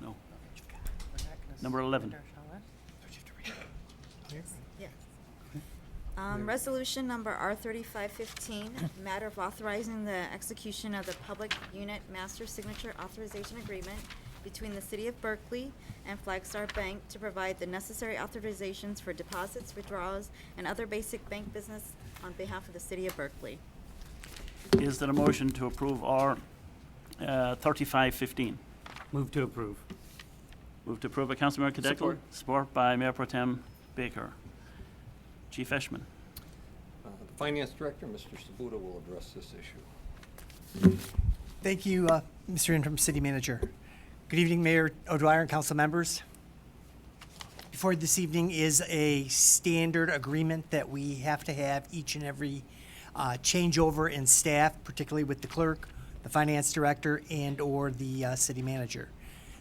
S1: No. Number 11.
S2: Yes. Resolution number R3515, matter of authorizing the execution of the public unit master signature authorization agreement between the City of Berkeley and Flagstar Bank to provide the necessary authorizations for deposits, withdrawals, and other basic bank business on behalf of the City of Berkeley.
S1: Is there a motion to approve R 3515?
S8: Move to approve.
S1: Move to approve by Councilmember Kadeco.
S8: Support.
S1: Support by Mayor Pro Tem Baker. Chief Eshman.
S10: The Finance Director, Mr. Sabuda, will address this issue.
S7: Thank you, Mr. Interim City Manager. Good evening, Mayor O'Dwyer and council members. Before you this evening is a standard agreement that we have to have each and every changeover in staff, particularly with the clerk, the finance director, and or the city manager.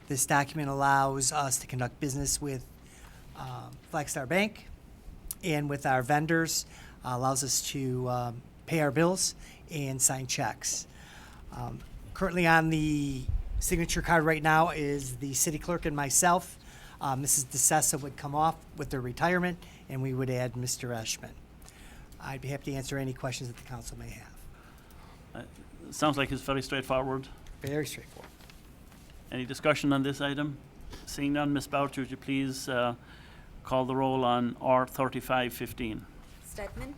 S7: This document allows us to conduct business with Flagstar Bank and with our vendors, allows us to pay our bills and sign checks. Currently on the signature card right now is the city clerk and myself. Mrs. DeSessa would come off with her retirement, and we would add Mr. Eshman. I'd be happy to answer any questions that the council may have.
S1: Sounds like it's very straightforward.
S7: Very straightforward.
S1: Any discussion on this item? Seeing none, Ms. Boucher, would you please call the roll on R 3515?
S2: Stedman?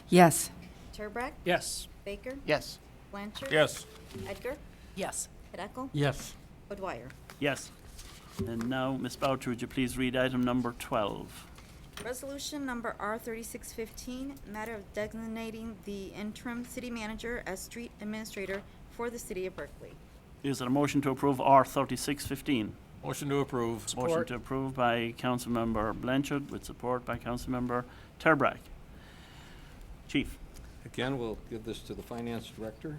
S5: Yes.
S2: Turbrack?
S9: Yes.
S2: Baker?
S12: Yes.
S2: Blanchard?
S3: Yes.
S2: Edgar?
S13: Yes.
S2: Kadeco?
S8: Yes.
S2: O'Dwyer?
S1: Yes. And now, Ms. Boucher, would you please read item number 12?
S2: Resolution number R3615, matter of designating the interim city manager as street administrator for the City of Berkeley.
S1: Is there a motion to approve R 3615?
S3: Motion to approve.
S1: Motion to approve by Councilmember Blanchard with support by Councilmember Turbrack. Chief.
S10: Again, we'll give this to the Finance Director.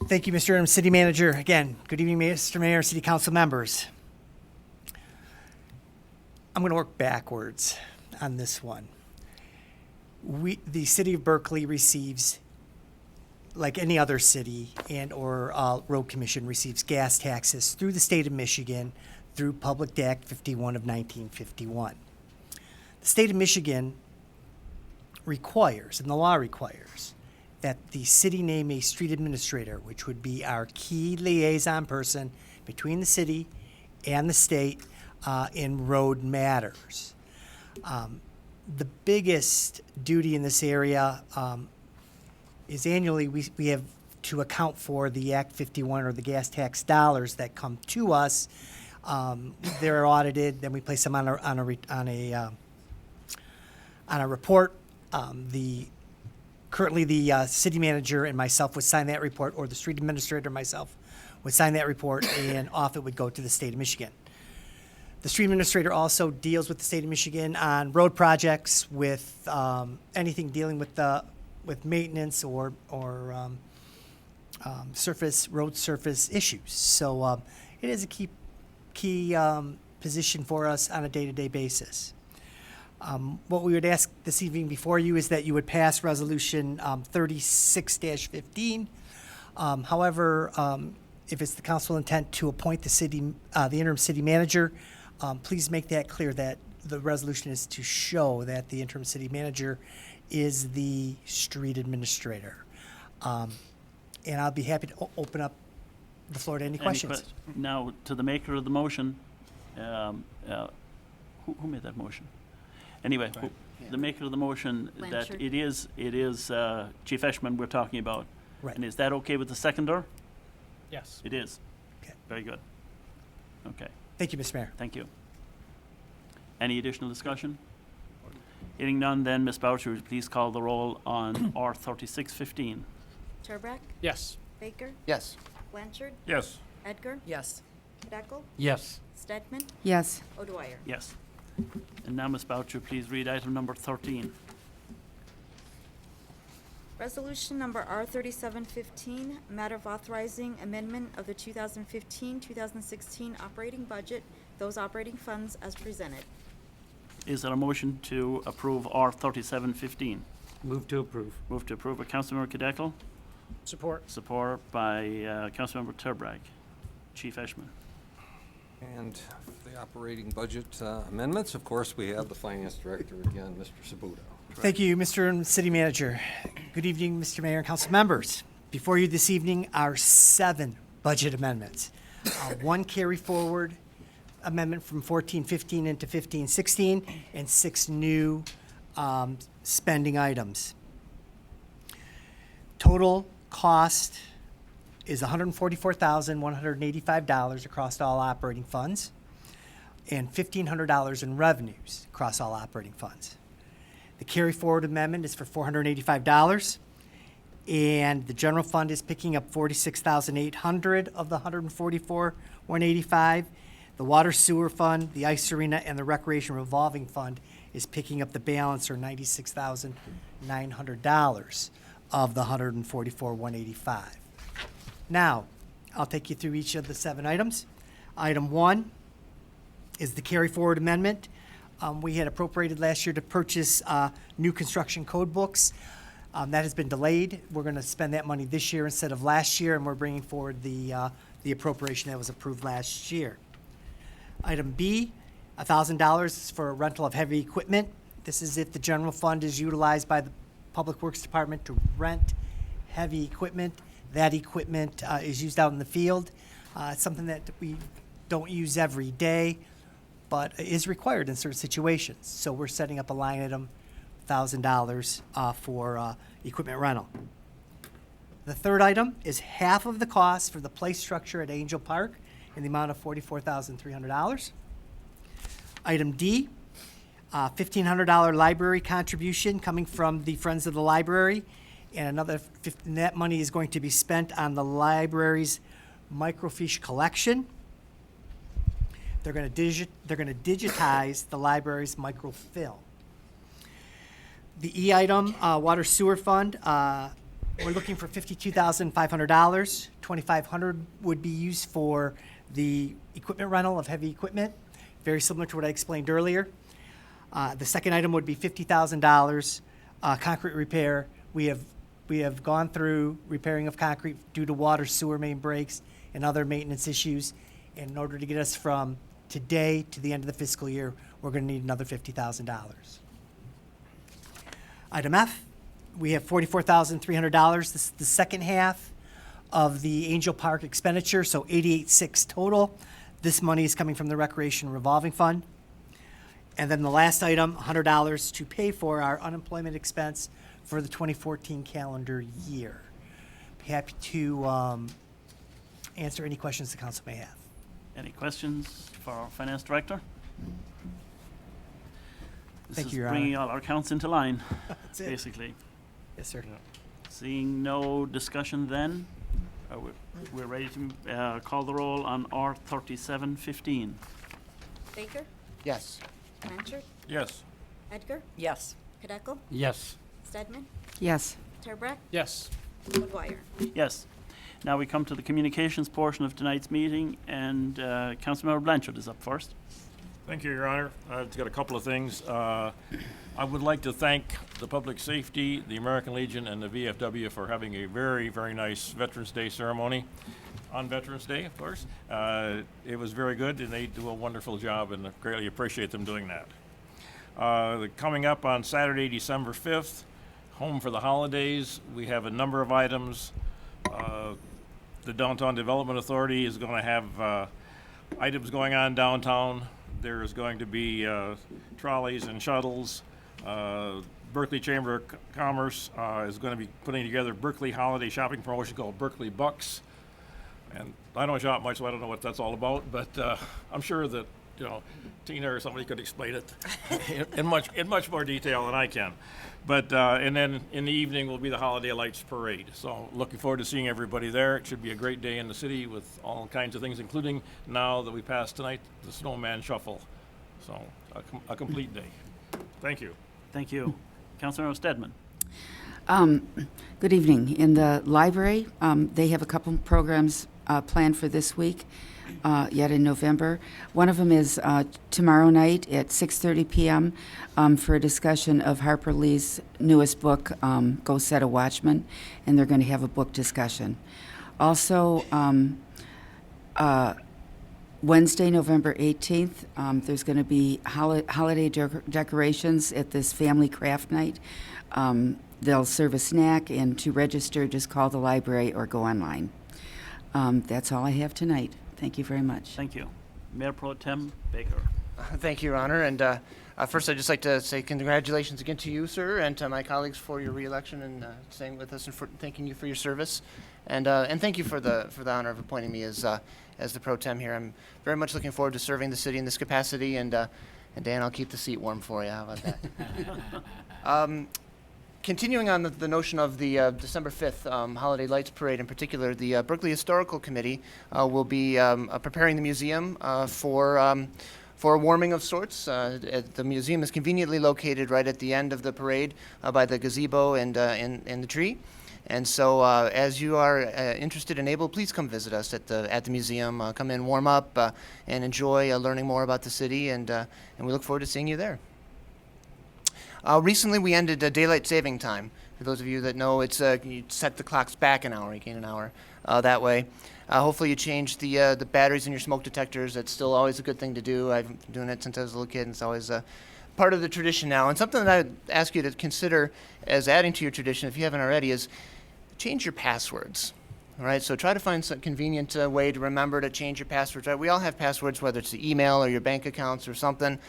S7: Thank you, Mr. Interim City Manager. Again, good evening, Mr. Mayor, City Council members. I'm going to work backwards on this one. The City of Berkeley receives, like any other city and or road commission, receives gas taxes through the state of Michigan through Public Act 51 of 1951. The state of Michigan requires, and the law requires, that the city name a street administrator, which would be our key liaison person between the city and the state in road matters. The biggest duty in this area is annually we have to account for the Act 51 or the gas tax dollars that come to us. They're audited, then we place them on a report. Currently, the city manager and myself would sign that report, or the street administrator and myself would sign that report, and off it would go to the state of Michigan. The street administrator also deals with the state of Michigan on road projects, with anything dealing with maintenance or road surface issues. So it is a key position for us on a day-to-day basis. What we would ask this evening before you is that you would pass Resolution 36-15. However, if it's the council intent to appoint the interim city manager, please make that clear that the resolution is to show that the interim city manager is the street administrator. And I'll be happy to open up the floor to any questions.
S1: Now, to the maker of the motion, who made that motion? Anyway, the maker of the motion, that
S2: Blanchard.
S1: it is Chief Eshman we're talking about.
S7: Right.
S1: And is that okay with the seconder?
S9: Yes.
S1: It is.
S7: Okay.
S1: Very good. Okay.
S7: Thank you, Mr. Mayor.
S1: Thank you. Any additional discussion? Hearing none, then Ms. Boucher, would you please call the roll on R 3615?
S2: Turbrack,
S9: Yes.
S2: Baker,
S12: Yes.
S2: Blanchard,
S3: Yes.
S2: Edgar,
S13: Yes.
S2: Kadeco,
S8: Yes.
S2: Stedman,
S5: Yes.
S2: O'Dwyer.
S1: Yes. And now, Ms. Boucher, please read item number 13.
S2: Resolution number R3715, matter of authorizing amendment of the 2015-2016 operating budget, those operating funds as presented.
S1: Is there a motion to approve R 3715?
S8: Move to approve.
S1: Move to approve by Councilmember Kadeco,
S9: Support.
S1: support by Councilmember Turbrack. Chief Eshman.
S10: And for the operating budget amendments, of course, we have the finance director again, Mr. Sabuto.
S7: Thank you, Mr. City Manager. Good evening, Mr. Mayor and council members. Before you this evening are 7 budget amendments. 1 carry forward amendment from 14-15 into 15-16, and 6 new spending items. Total cost is $144,185 across all operating funds, and $1,500 in revenues across all operating funds. The carry forward amendment is for $485, and the general fund is picking up $46,800 of the $144,185. The water sewer fund, the ice arena, and the recreation revolving fund is picking up the balance, or $96,900 of the $144,185. Now, I'll take you through each of the 7 items. Item 1 is the carry forward amendment. We had appropriated last year to purchase new construction code books. That has been delayed. We're going to spend that money this year instead of last year, and we're bringing forward the appropriation that was approved last year. Item B, $1,000 is for rental of heavy equipment. This is if the general fund is utilized by the Public Works Department to rent heavy equipment. That equipment is used out in the field. It's something that we don't use every day, but is required in certain situations. So we're setting up a line item, $1,000 for equipment rental. The third item is half of the cost for the play structure at Angel Park in the amount of $44,300. Item D, $1,500 library contribution coming from the Friends of the Library, and that money is going to be spent on the library's microfiche collection. They're going to digitize the library's microfilm. The E item, water sewer fund, we're looking for $52,500. $2,500 would be used for the equipment rental of heavy equipment, very similar to what I explained earlier. The second item would be $50,000 concrete repair. We have gone through repairing of concrete due to water sewer main breaks and other maintenance issues. And in order to get us from today to the end of the fiscal year, we're going to need another $50,000. Item F, we have $44,300. This is the second half of the Angel Park expenditure, so $88,600 total. This money is coming from the Recreation Revolving Fund. And then the last item, $100 to pay for our unemployment expense for the 2014 calendar year. Be happy to answer any questions the council may have.
S1: Any questions for our Finance Director?
S7: Thank you, Your
S1: This is
S7: Honor.
S1: bringing all our accounts into line,
S7: That's it.
S1: basically.
S7: Yes, sir.
S1: Seeing no discussion then, we're ready to call the roll on R 3715.
S2: Baker?
S12: Yes.
S2: Blanchard?
S3: Yes.
S2: Edgar?
S13: Yes.
S2: Kadeco?
S8: Yes.
S2: Stedman?
S5: Yes.
S2: Turbrack?
S9: Yes.
S2: O'Dwyer?
S1: Yes. Now we come to the communications portion of tonight's meeting, and Councilmember Blanchard is up first.
S3: Thank you, Your Honor. I've got a couple of things. I would like to thank the Public Safety, the American Legion, and the VFW for having a very, very nice Veterans Day ceremony on Veterans Day, of course. It was very good, and they do a wonderful job, and I greatly appreciate them doing that. Coming up on Saturday, December 5th, Home for the Holidays, we have a number of items. The Downtown Development Authority is going to have items going on downtown. There is going to be trolleys and shuttles. Berkley Chamber of Commerce is going to be putting together Berkley holiday shopping promotion called Berkley Bucks. And I don't shop much, so I don't know what that's all about, but I'm sure that, you know, Tina or somebody could explain it in much more detail than I can. But and then in the evening will be the Holiday Lights Parade. So looking forward to seeing everybody there. It should be a great day in the city with all kinds of things, including now that we passed tonight, the Snowman Shuffle. So a complete day. Thank you.
S1: Thank you. Councilmember Stedman.
S5: Good evening. In the library, they have a couple programs planned for this week, yet in November. One of them is tomorrow night at 6:30 p.m. For a discussion of Harper Lee's newest book, Go Set a Watchman, and they're going to have a book discussion. Also, Wednesday, November 18th, there's going to be holiday decorations at this family craft night. They'll serve a snack, and to register, just call the library or go online. That's all I have tonight. Thank you very much.
S1: Thank you. Mayor Pro Tem Baker.
S12: Thank you, Your Honor. And first, I'd just like to say congratulations again to you, sir, and to my colleagues for your reelection and staying with us and for thanking you for your service. And thank you for the honor of appointing me as the pro tem here. I'm very much looking forward to serving the city in this capacity. And Dan, I'll keep the seat warm for you. How about that? Continuing on the notion of the December 5th Holiday Lights Parade in particular, the Berkley Historical Committee will be preparing the museum for a warming of sorts. The museum is conveniently located right at the end of the parade by the gazebo and the tree. And so as you are interested and able, please come visit us at the museum. Come in, warm up, and enjoy learning more about the city, and we look forward to seeing you there. Recently, we ended daylight saving time. For those of you that know, it's you set the clocks back an hour, you gain an hour that way. Hopefully, you change the batteries in your smoke detectors. That's still always a good thing to do. I've been doing it since I was a little kid, and it's always part of the tradition now. And something that I'd ask you to consider as adding to your tradition, if you haven't already, is change your passwords. All right, so try to find some convenient way to remember to change your passwords. Right? We all have passwords, whether it's the email or your bank accounts or something.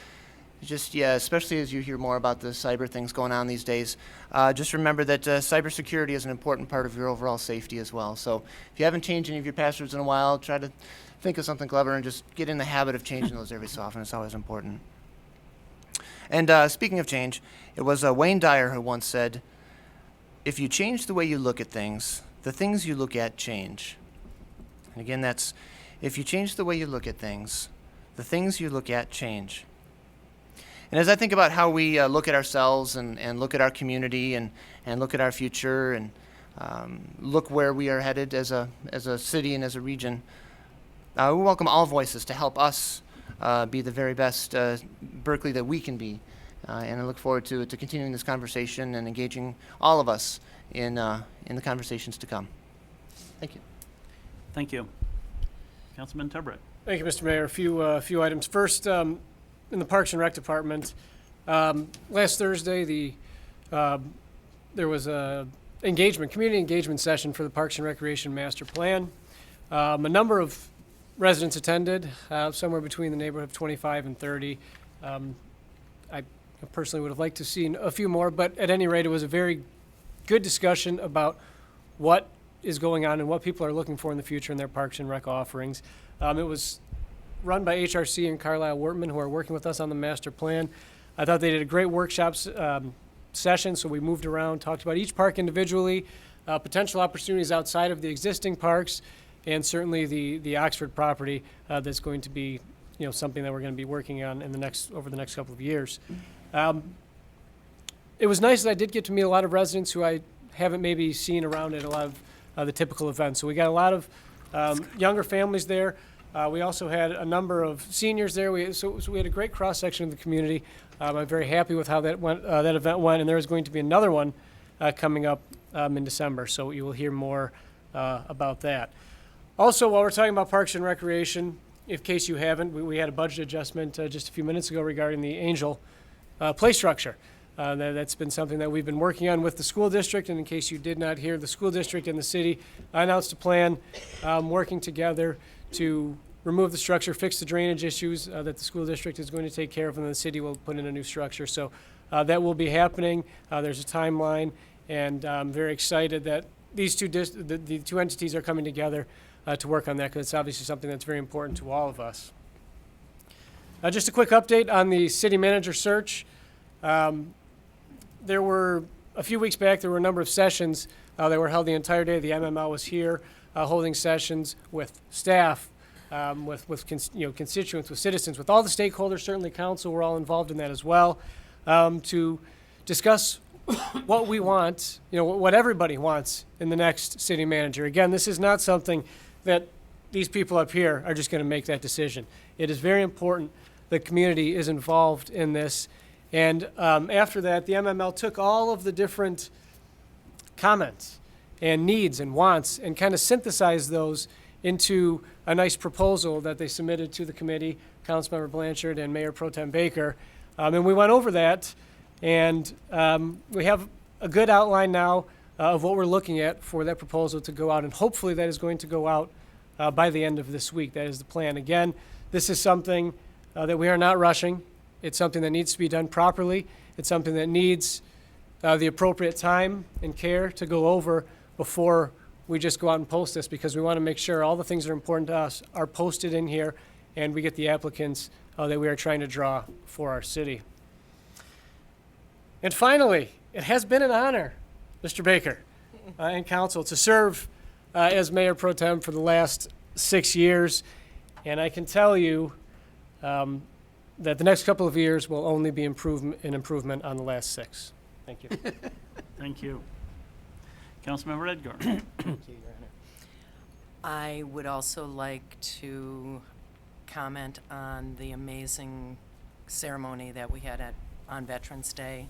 S12: Just, yeah, especially as you hear more about the cyber things going on these days, just remember that cybersecurity is an important part of your overall safety as well. So if you haven't changed any of your passwords in a while, try to think of something clever and just get in the habit of changing those every so often. It's always important. And speaking of change, it was Wayne Dyer who once said, if you change the way you look at things, the things you look at change. And again, that's, if you change the way you look at things, the things you look at change. And as I think about how we look at ourselves and look at our community and look at our future and look where we are headed as a city and as a region, we welcome all voices to help us be the very best Berkley that we can be. And I look forward to continuing this conversation and engaging all of us in the conversations to come. Thank you.
S1: Thank you. Councilman Turbrack.
S9: Thank you, Mr. Mayor. A few items. First, in the Parks and Rec Department, last Thursday, there was a community engagement session for the Parks and Recreation Master Plan. A number of residents attended, somewhere between the neighborhood of 25 and 30. I personally would have liked to have seen a few more, but at any rate, it was a very good discussion about what is going on and what people are looking for in the future in their Parks and Rec offerings. It was run by HRC and Carlisle Wortman, who are working with us on the master plan. I thought they did a great workshops session, so we moved around, talked about each park individually, potential opportunities outside of the existing parks, and certainly the Oxford property that's going to be, something that we're going to be working on over the next couple of years. It was nice that I did get to meet a lot of residents who I haven't maybe seen around at a lot of the typical events. So we got a lot of younger families there. We also had a number of seniors there. So we had a great cross-section of the community. I'm very happy with how that event went, and there is going to be another one coming up in December, so you will hear more about that. Also, while we're talking about Parks and Recreation, in case you haven't, we had a budget adjustment just a few minutes ago regarding the Angel play structure. That's been something that we've been working on with the school district, and in case you did not hear, the school district and the city announced a plan working together to remove the structure, fix the drainage issues that the school district is going to take care of, and the city will put in a new structure. So that will be happening. There's a timeline, and I'm very excited that these the two entities are coming together to work on that, because it's obviously something that's very important to all of us. Just a quick update on the city manager search. There were, a few weeks back, there were a number of sessions that were held the entire day. The MML was here holding sessions with staff, with constituents, with citizens, with all the stakeholders, certainly council, we're all involved in that as well, to discuss what we want, what everybody wants in the next city manager. Again, this is not something that these people up here are just going to make that decision. It is very important the community is involved in this. And after that, the MML took all of the different comments and needs and wants and kind of synthesized those into a nice proposal that they submitted to the committee, Councilmember Blanchard and Mayor Pro Tem Baker. And we went over that, and we have a good outline now of what we're looking at for that proposal to go out, and hopefully that is going to go out by the end of this week. That is the plan. Again, this is something that we are not rushing. It's something that needs to be done properly. It's something that needs the appropriate time and care to go over before we just go out and post this, because we want to make sure all the things that are important to us are posted in here, and we get the applicants that we are trying to draw for our city. And finally, it has been an honor, Mr. Baker and council, to serve as Mayor Pro Tem for the last 6 years. And I can tell you that the next couple of years will only be an improvement on the last 6. Thank you.
S1: Thank you. Councilmember Edgar.
S13: Thank you, Your Honor. I would also like to comment on the amazing ceremony that we had on Veterans Day.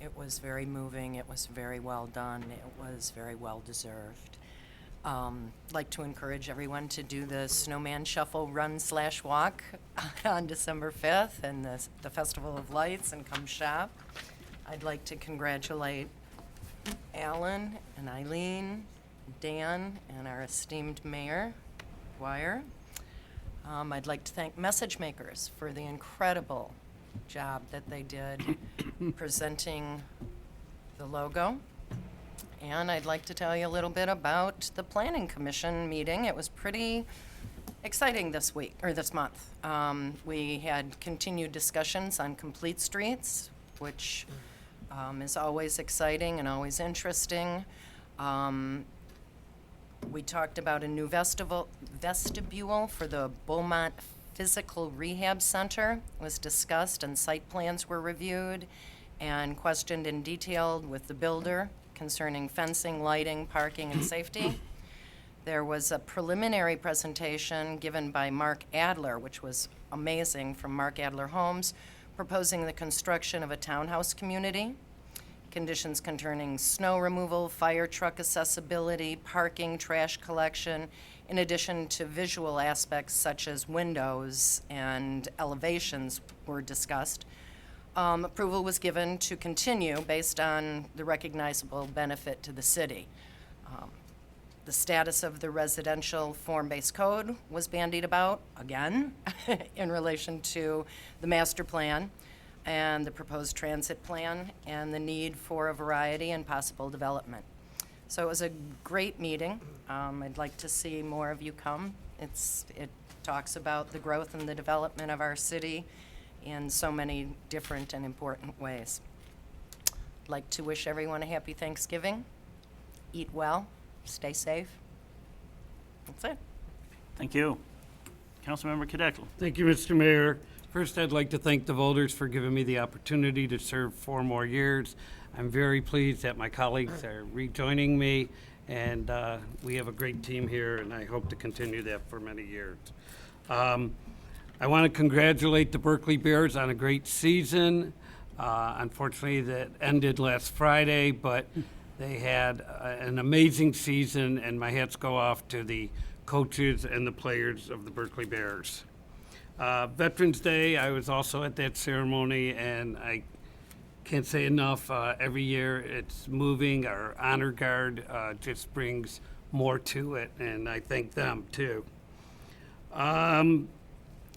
S13: It was very moving. It was very well done. It was very well deserved. Like to encourage everyone to do the Snowman Shuffle Run/Walk on December 5th and the Festival of Lights, and come shop. I'd like to congratulate Alan and Eileen, Dan, and our esteemed Mayor Dwyer. I'd like to thank Message Makers for the incredible job that they did presenting the logo. And I'd like to tell you a little bit about the Planning Commission meeting. It was pretty exciting this month. We had continued discussions on complete streets, which is always exciting and always interesting. We talked about a new vestibule for the Beaumont Physical Rehab Center was discussed, and site plans were reviewed and questioned in detail with the builder concerning fencing, lighting, parking, and safety. There was a preliminary presentation given by Mark Adler, which was amazing, from Mark Adler Homes, proposing the construction of a townhouse community. Conditions concerning snow removal, fire truck accessibility, parking, trash collection, in addition to visual aspects such as windows and elevations were discussed. Approval was given to continue based on the recognizable benefit to the city. The status of the residential form-based code was bandied about again in relation to the master plan and the proposed transit plan and the need for a variety and possible development. So it was a great meeting. I'd like to see more of you come. It talks about the growth and the development of our city in so many different and important ways. I'd like to wish everyone a happy Thanksgiving. Eat well, stay safe. That's it.
S1: Thank you. Councilmember Cadecle.
S8: Thank you, Mr. Mayor. First, I'd like to thank the voters for giving me the opportunity to serve 4 more years. I'm very pleased that my colleagues are rejoining me, and we have a great team here, and I hope to continue that for many years. I want to congratulate the Berkley Bears on a great season. Unfortunately, that ended last Friday, but they had an amazing season, and my hats go off to the coaches and the players of the Berkley Bears. Veterans Day, I was also at that ceremony, and I can't say enough. Every year it's moving. Our honor guard just brings more to it, and I thank them too. On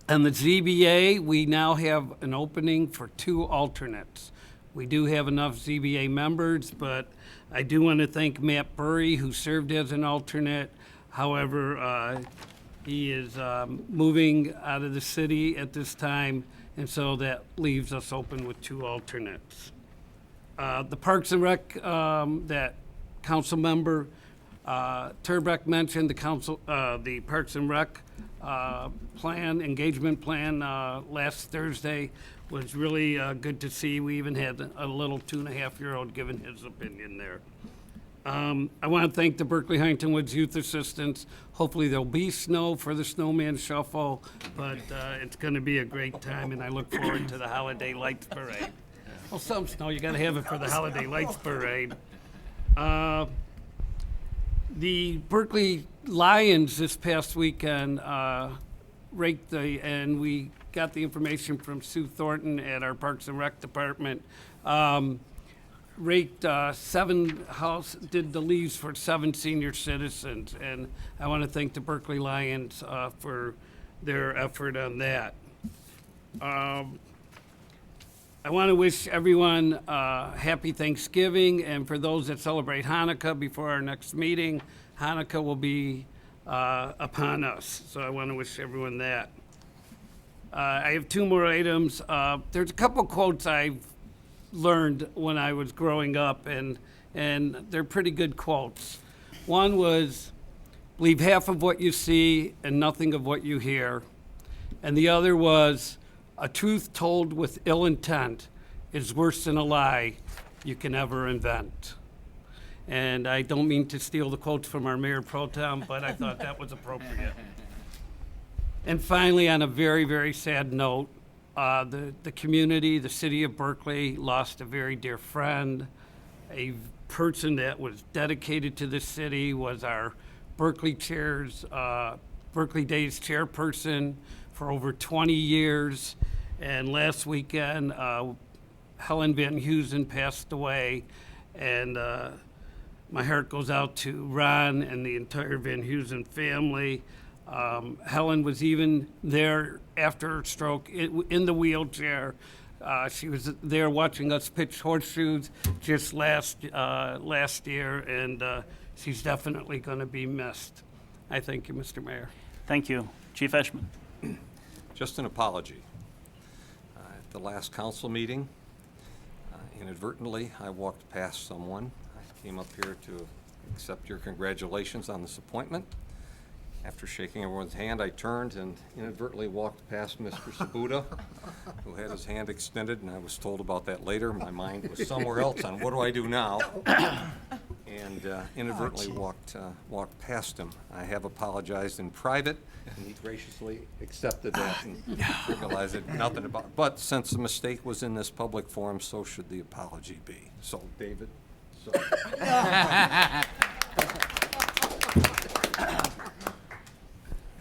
S8: the ZBA, we now have an opening for 2 alternates. We do have enough ZBA members, but I do want to thank Matt Burry, who served as an alternate. However, he is moving out of the city at this time, and so that leaves us open with 2 alternates. The Parks and Rec that Council Member Turbeck mentioned, the Parks and Rec engagement plan last Thursday was really good to see. We even had a little 2.5-year-old giving his opinion there. I want to thank the Berkley Huntington Woods Youth Assistants. Hopefully there'll be snow for the Snowman Shuffle, but it's going to be a great time, and I look forward to the Holiday Lights Parade. Well, some snow, you got to have it for the Holiday Lights Parade. The Berkley Lions this past weekend raked and we got the information from Sue Thornton at our Parks and Rec department. Raked did the leaves for 7 senior citizens, and I want to thank the Berkley Lions for their effort on that. I want to wish everyone happy Thanksgiving, and for those that celebrate Hanukkah before our next meeting, Hanukkah will be upon us, so I want to wish everyone that. I have 2 more items. There's a couple quotes I've learned when I was growing up, and they're pretty good quotes. One was, believe half of what you see and nothing of what you hear. And the other was, a truth told with ill intent is worse than a lie you can ever invent. And I don't mean to steal the quotes from our Mayor Pro Tem, but I thought that was appropriate. And finally, on a very, very sad note, the community, the city of Berkley, lost a very dear friend. A person that was dedicated to the city, was our Berkley Days chairperson for over 20 years. And last weekend, Helen Van Heusen passed away. And my heart goes out to Ron and the entire Van Heusen family. Helen was even there after her stroke in the wheelchair. She was there watching us pitch horseshoes just last year, and she's definitely going to be missed. I thank you, Mr. Mayor.
S1: Thank you. Chief Eschman.
S10: Just an apology. At the last council meeting, inadvertently, I walked past someone. I came up here to accept your congratulations on this appointment. After shaking everyone's hand, I turned and inadvertently walked past Mr. Sabuda, who had his hand extended, and I was told about that later. My mind was somewhere else on what do I do now, and inadvertently walked past him. I have apologized in private, and he graciously accepted that and realized it nothing about it. But since the mistake was in this public forum, so should the apology be. So, David, sorry.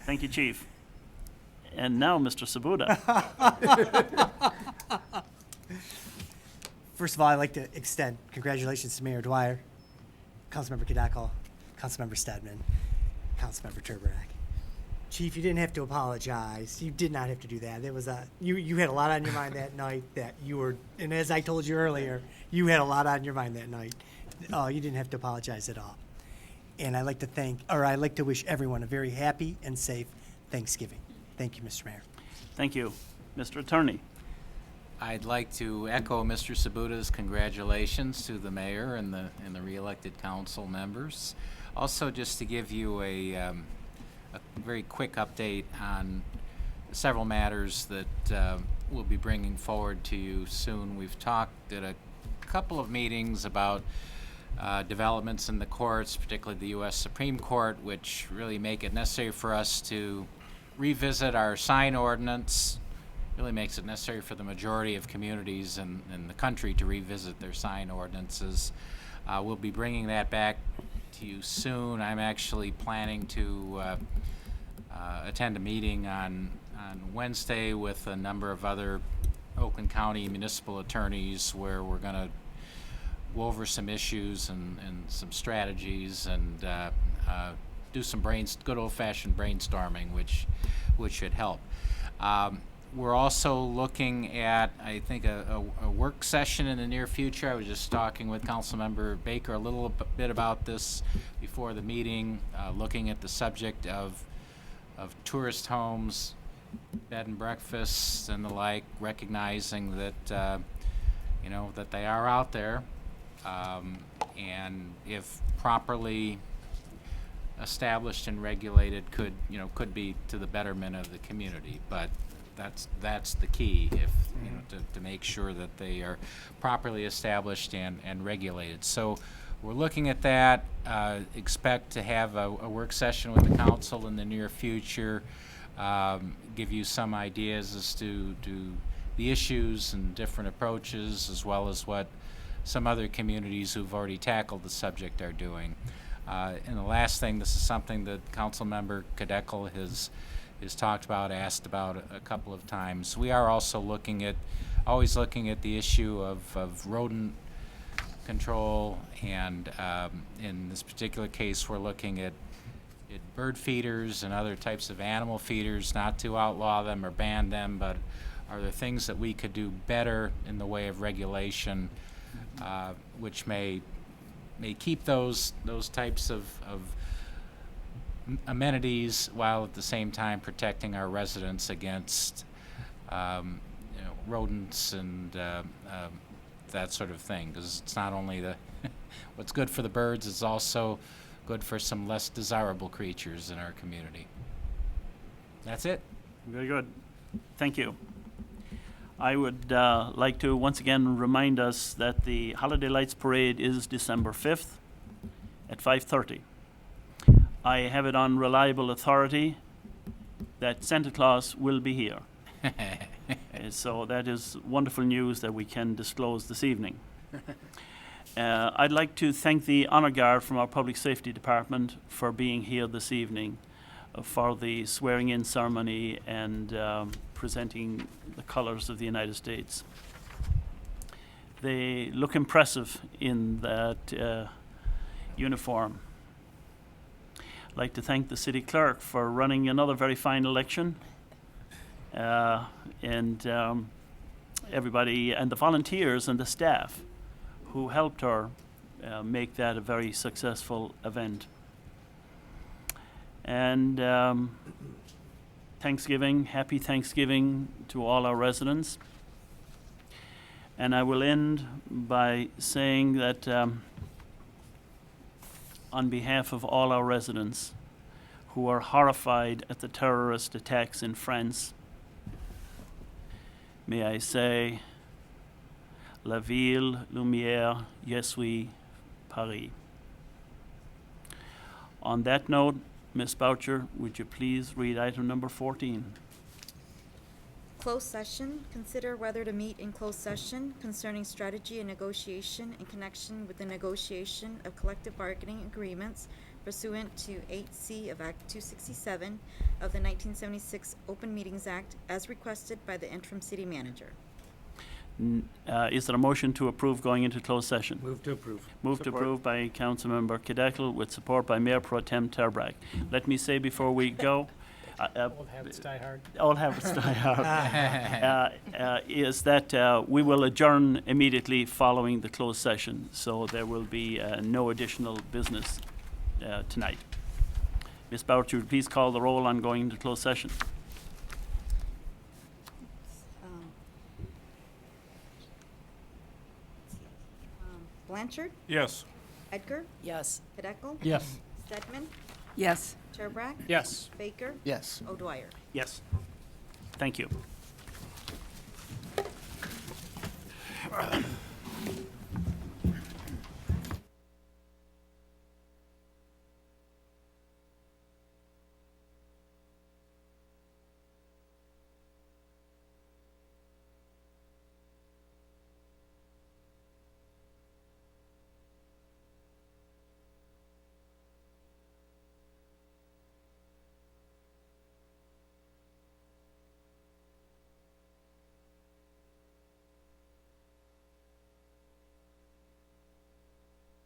S1: Thank you, Chief. And now, Mr. Sabuda.
S7: First of all, I'd like to extend congratulations to Mayor Dwyer, Councilmember Cadecle, Councilmember Stedman, Councilmember Turbeck. Chief, you didn't have to apologize. You did not have to do that. It was you had a lot on your mind that night that you were, and as I told you earlier, you had a lot on your mind that night. You didn't have to apologize at all. And I'd like to wish everyone a very happy and safe Thanksgiving. Thank you, Mr. Mayor.
S1: Thank you. Mr. Attorney.
S16: I'd like to echo Mr. Sabuta's congratulations to the mayor and the re-elected council members. Also, just to give you a very quick update on several matters that we'll be bringing forward to you soon. We've talked at a couple of meetings about developments in the courts, particularly the U.S. Supreme Court, which really make it necessary for us to revisit our sign ordinance. Really makes it necessary for the majority of communities in the country to revisit their sign ordinances. We'll be bringing that back to you soon. I'm actually planning to attend a meeting on Wednesday with a number of other Oakland County municipal attorneys where we're going to go over some issues and some strategies and do some good old-fashioned brainstorming, which should help. We're also looking at, I think, a work session in the near future. I was just talking with Councilmember Baker a little bit about this before the meeting, looking at the subject of tourist homes, bed and breakfasts, and the like, recognizing that that they are out there, and if properly established and regulated, could be to the betterment of the community. But that's the key, to make sure that they are properly established and regulated. So we're looking at that. Expect to have a work session with the council in the near future, give you some ideas as to the issues and different approaches, as well as what some other communities who've already tackled the subject are doing. And the last thing, this is something that Councilmember Kadekel has talked about, asked about a couple of times. We are also always looking at the issue of rodent control, and in this particular case, we're looking at bird feeders and other types of animal feeders, not to outlaw them or ban them, but are there things that we could do better in the way of regulation, which may keep those types of amenities while at the same time protecting our residents against rodents and that sort of thing, because it's not only what's good for the birds, it's also good for some less desirable creatures in our community. That's it.
S1: Very good. Thank you. I would like to once again remind us that the Holiday Lights Parade is December 5th at 5:30. I have it on reliable authority that Santa Claus will be here. So that is wonderful news that we can disclose this evening. I'd like to thank the Honor Guard from our Public Safety Department for being here this evening for the swearing-in ceremony and presenting the colors of the United States. They look impressive in that uniform. I'd like to thank the city clerk for running another very fine election, and everybody, and the volunteers and the staff who helped her make that a very successful event. And happy Thanksgiving to all our residents. And I will end by saying that on behalf of all our residents who are horrified at the terrorist attacks in France, may I say, La ville lumière, je suis Paris. On that note, Ms. Boucher, would you please read item number 14?
S2: Closed session, consider whether to meet in closed session concerning strategy and negotiation in connection with the negotiation of collective bargaining agreements pursuant to 8C of Act 267 of the 1976 Open Meetings Act as requested by the interim city manager.
S1: Is there a motion to approve going into closed session?
S8: Move to approve.
S1: Moved to approve by Councilmember Kadekel with support by Mayor Pro Tem Terbrack. Let me say before we go,
S9: Old habits die hard.
S1: Old habits die hard. Is that we will adjourn immediately following the closed session, so there will be no additional business tonight. Ms. Boucher, would you please call the roll on going into closed session?
S2: Blanchard.
S4: Yes.
S2: Edgar.
S13: Yes.
S2: Hideko.
S8: Yes.
S2: Stedman.
S5: Yes.
S2: Turbrack.
S9: Yes.
S2: Baker.
S12: Yes.
S2: O'Dwyer.
S1: Yes. Thank you.